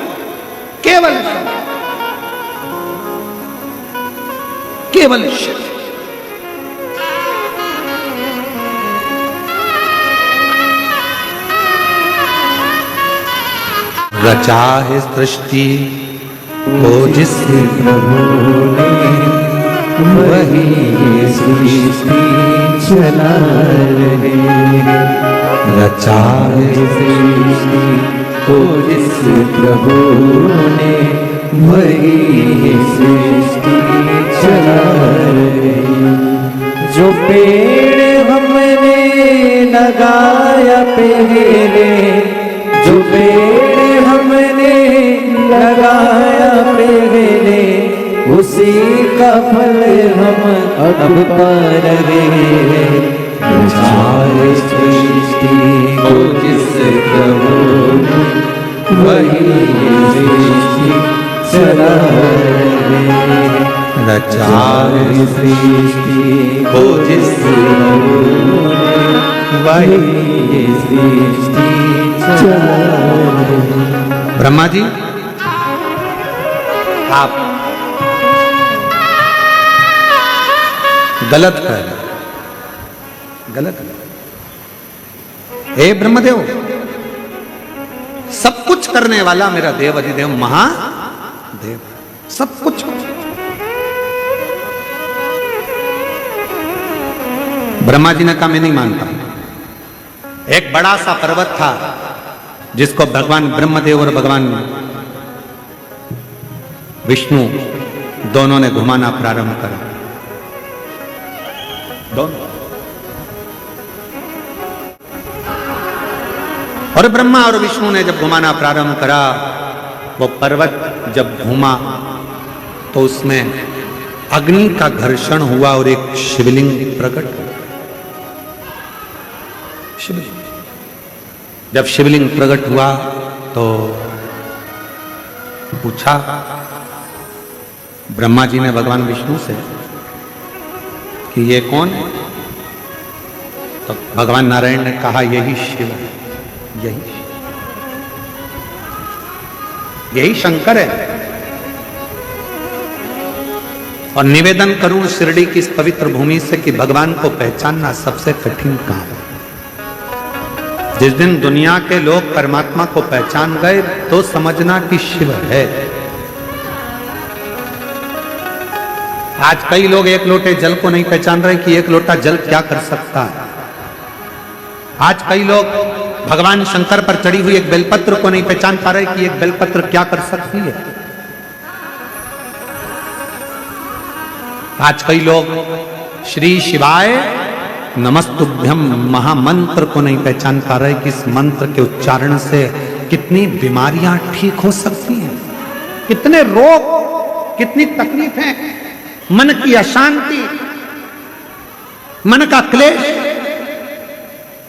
केवल शिव, केवल शिव। रचा है सृष्टि को जिस प्रभु ने, वही सृष्टि चला रहे हैं। रचा है सृष्टि को जिस प्रभु ने, वही सृष्टि चला रहे हैं। जो पेड़ हमने लगाया पहले, जो पेड़ हमने लगाया पहले, उसी का फल हम अब पा रहे हैं। सारी सृष्टि को जिस प्रभु ने, वही सृष्टि चला रहे हैं। रचा है सृष्टि को जिस प्रभु ने, वही सृष्टि चला रहे हैं। ब्रह्मा जी आप गलत कह रहे, गलत। हे ब्रह्मदेव, सब कुछ करने वाला मेरा देव अधिदेव महादेव, सब कुछ। ब्रह्मा जी ने कहा मैं नहीं मानता। एक बड़ा सा पर्वत था जिसको भगवान ब्रह्मदेव और भगवान विष्णु दोनों ने घुमाना प्रारंभ करा, दोनों। और ब्रह्मा और विष्णु ने जब घुमाना प्रारंभ करा, वो पर्वत जब घूमा तो उसमें अग्नि का घर्षण हुआ और एक शिवलिंग प्रकट हुआ। शिवलिंग, जब शिवलिंग प्रकट हुआ तो पूछा ब्रह्मा जी ने भगवान विष्णु से कि ये कौन है? तो भगवान नारायण ने कहा यही शिव है, यही शंकर है। और निवेदन करूं शिरडी की इस पवित्र भूमि से कि भगवान को पहचानना सबसे कठिन काम है। जिस दिन दुनिया के लोग परमात्मा को पहचान गए तो समझना कि शिव है। आज कई लोग एक लोटे जल को नहीं पहचान रहे कि एक लोटा जल क्या कर सकता है। आज कई लोग भगवान शंकर पर चढ़ी हुई एक बेलपत्र को नहीं पहचान पा रहे कि एक बेलपत्र क्या कर सकती है। आज कई लोग श्री शिवाय नमस्तुभ्यम महामंत्र को नहीं पहचान पा रहे कि इस मंत्र के उच्चारण से कितनी बीमारियां ठीक हो सकती हैं, कितने रोग, कितनी तकलीफें, मन की अशांति, मन का क्लेश,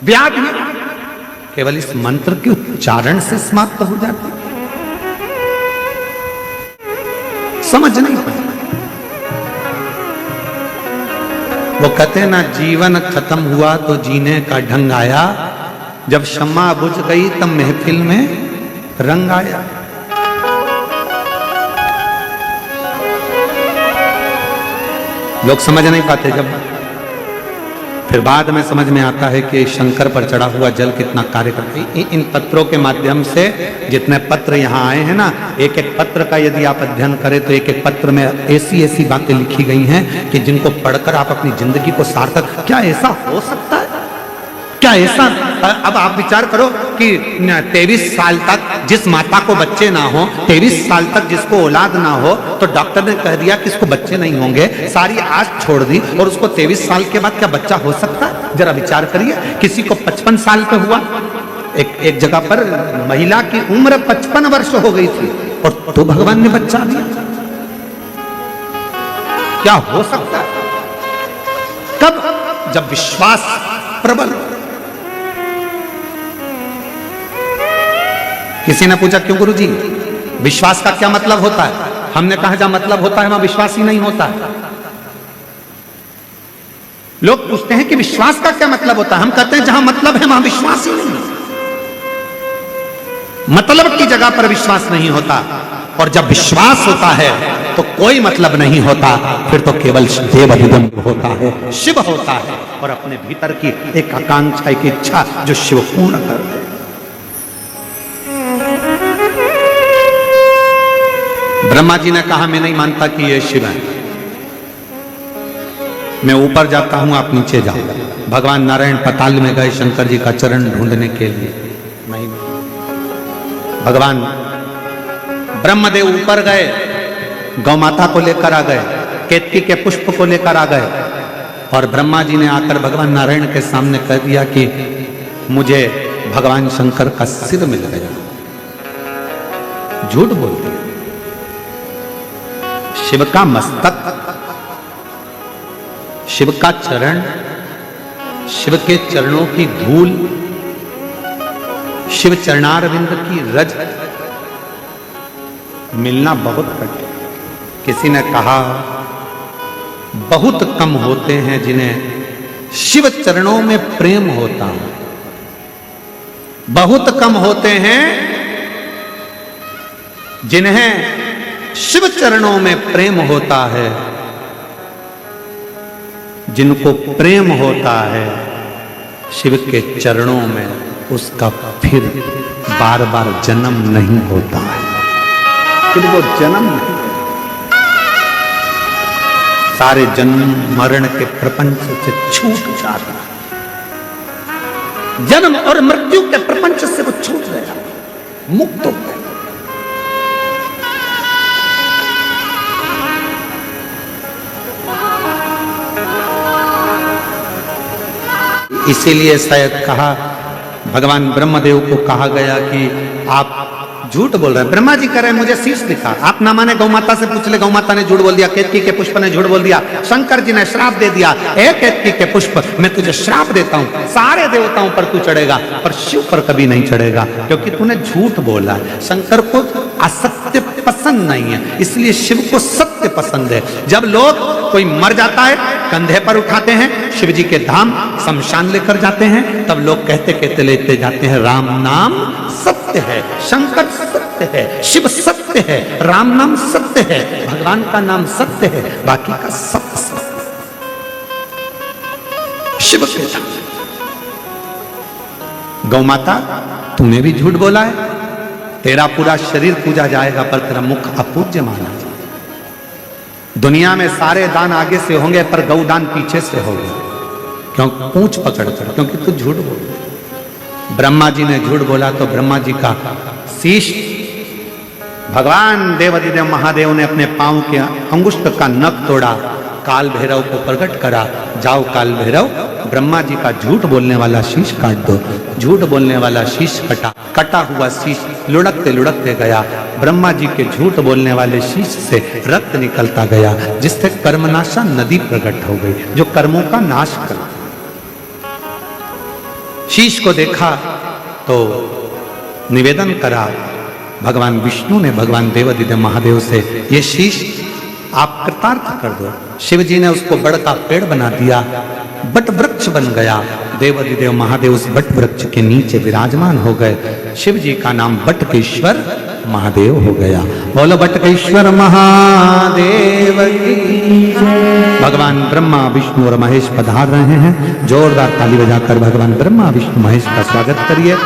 व्याधि केवल इस मंत्र के उच्चारण से समाप्त हो जाती। समझ नहीं पाए। वो कहते ना, जीवन खत्म हुआ तो जीने का ढंग आया, जब शम्मा बुझ गई तब महफिल में रंग आया। लोग समझ नहीं पाते। जब फिर बाद में समझ में आता है कि शंकर पर चढ़ा हुआ जल कितना कार्य करता है। इन पत्रों के माध्यम से जितने पत्र यहाँ आए हैं ना, एक एक पत्र का यदि आप अध्ययन करें तो एक एक पत्र में ऐसी ऐसी बातें लिखी गई हैं कि जिनको पढ़कर आप अपनी जिंदगी को सार्थक, क्या ऐसा हो सकता है? क्या ऐसा? अब आप विचार करो कि 23 साल तक जिस माता को बच्चे ना हो, 23 साल तक जिसको औलाद ना हो, तो डॉक्टर ने कह दिया कि इसको बच्चे नहीं होंगे, सारी आस छोड़ दी, और उसको 23 साल के बाद क्या बच्चा हो सकता है? जरा विचार करिए। किसी को 55 साल पे हुआ, एक जगह पर महिला की उम्र 55 वर्ष हो गई थी और तो भगवान ने बच्चा दिया। क्या हो सकता है? कब? जब विश्वास प्रबल। किसी ने पूछा क्यों गुरुजी, विश्वास का क्या मतलब होता है? हमने कहा जहां मतलब होता है वहां विश्वास ही नहीं होता है। लोग पूछते हैं कि विश्वास का क्या मतलब होता है, हम कहते हैं जहां मतलब है वहां विश्वास ही नहीं। मतलब की जगह पर विश्वास नहीं होता, और जब विश्वास होता है तो कोई मतलब नहीं होता, फिर तो केवल देवदिदम होता है, शिव होता है, और अपने भीतर की एक आकांक्षा, एक इच्छा जो शिव पूर्ण कर दे। ब्रह्मा जी ने कहा मैं नहीं मानता कि ये शिव है, मैं ऊपर जाता हूं, आप नीचे जाओ। भगवान नारायण पाताल में गए शंकर जी का चरण ढूंढने के लिए, नहीं। भगवान ब्रह्मदेव ऊपर गए, गौ माता को लेकर आ गए, केतकी के पुष्प को लेकर आ गए, और ब्रह्मा जी ने आकर भगवान नारायण के सामने कह दिया कि मुझे भगवान शंकर का सिर मिल गया। झूठ बोल दिया। शिव का मस्तक, शिव का चरण, शिव के चरणों की धूल, शिव चरणारविंद की रज मिलना बहुत कठिन। किसी ने कहा बहुत कम होते हैं जिन्हें शिव चरणों में प्रेम होता है, बहुत कम होते हैं जिन्हें शिव चरणों में प्रेम होता है। जिनको प्रेम होता है शिव के चरणों में, उसका फिर बार बार जन्म नहीं होता है, फिर वो जन्म नहीं, सारे जन्म मरण के प्रपंच से छूट जाता है। जन्म और मृत्यु के प्रपंच से वो छूट गया, मुक्त हो गया। इसीलिए शायद कहा, भगवान ब्रह्मदेव को कहा गया कि आप झूठ बोल रहे हैं। ब्रह्मा जी कह रहे हैं मुझे शीश दिखा, आप ना माने गौ माता से पूछ ले, गौ माता ने झूठ बोल दिया, केतकी के पुष्प ने झूठ बोल दिया, शंकर जी ने श्राप दे दिया, ए केतकी के पुष्प मैं तुझे श्राप देता हूं, सारे देवताओं पर तू चढ़ेगा पर शिव पर कभी नहीं चढ़ेगा, क्योंकि तूने झूठ बोला। शंकर को असत्य पसंद नहीं है, इसलिए शिव को सत्य पसंद है। जब लोग कोई मर जाता है कंधे पर उठाते हैं, शिव जी के धाम शमशान लेकर जाते हैं, तब लोग कहते कहते लेते जाते हैं राम नाम सत्य है, शंकर सत्य है, शिव सत्य है, राम नाम सत्य है, भगवान का नाम सत्य है, बाकी का सब सत्य। शिव के धाम। गौ माता तूने भी झूठ बोला है, तेरा पूरा शरीर पूजा जाएगा पर तेरा मुख अपूज्य माना जाएगा। दुनिया में सारे दान आगे से होंगे पर गौदान पीछे से होगा, क्यों? पूंछ पकड़ कर, क्योंकि तू झूठ बोल। ब्रह्मा जी ने झूठ बोला तो ब्रह्मा जी का शीश भगवान देवाधिदेव महादेव ने अपने पांव के अंगुष्ठ का नख तोड़ा, काल भैरव को प्रकट करा, जाओ काल भैरव ब्रह्मा जी का झूठ बोलने वाला शीश काट दो। झूठ बोलने वाला शीश कटा, कटा हुआ शीश लुढ़कते लुढ़कते गया, ब्रह्मा जी के झूठ बोलने वाले शीश से रक्त निकलता गया, जिससे कर्मनाशा नदी प्रकट हो गई, जो कर्मों का नाश कर। शीश को देखा तो निवेदन करा भगवान विष्णु ने भगवान देवाधिदेव महादेव से, ये शीश आप कृतार्थ कर दो। शिव जी ने उसको बड़ का पेड़ बना दिया, बट वृक्ष बन गया। देवाधिदेव महादेव उस बट वृक्ष के नीचे विराजमान हो गए। शिव जी का नाम बटकेश्वर महादेव हो गया। बोलो बटकेश्वर महादेव की जय। भगवान ब्रह्मा विष्णु और महेश पधार रहे हैं। जोरदार ताली बजाकर भगवान ब्रह्मा विष्णु महेश का स्वागत करिए।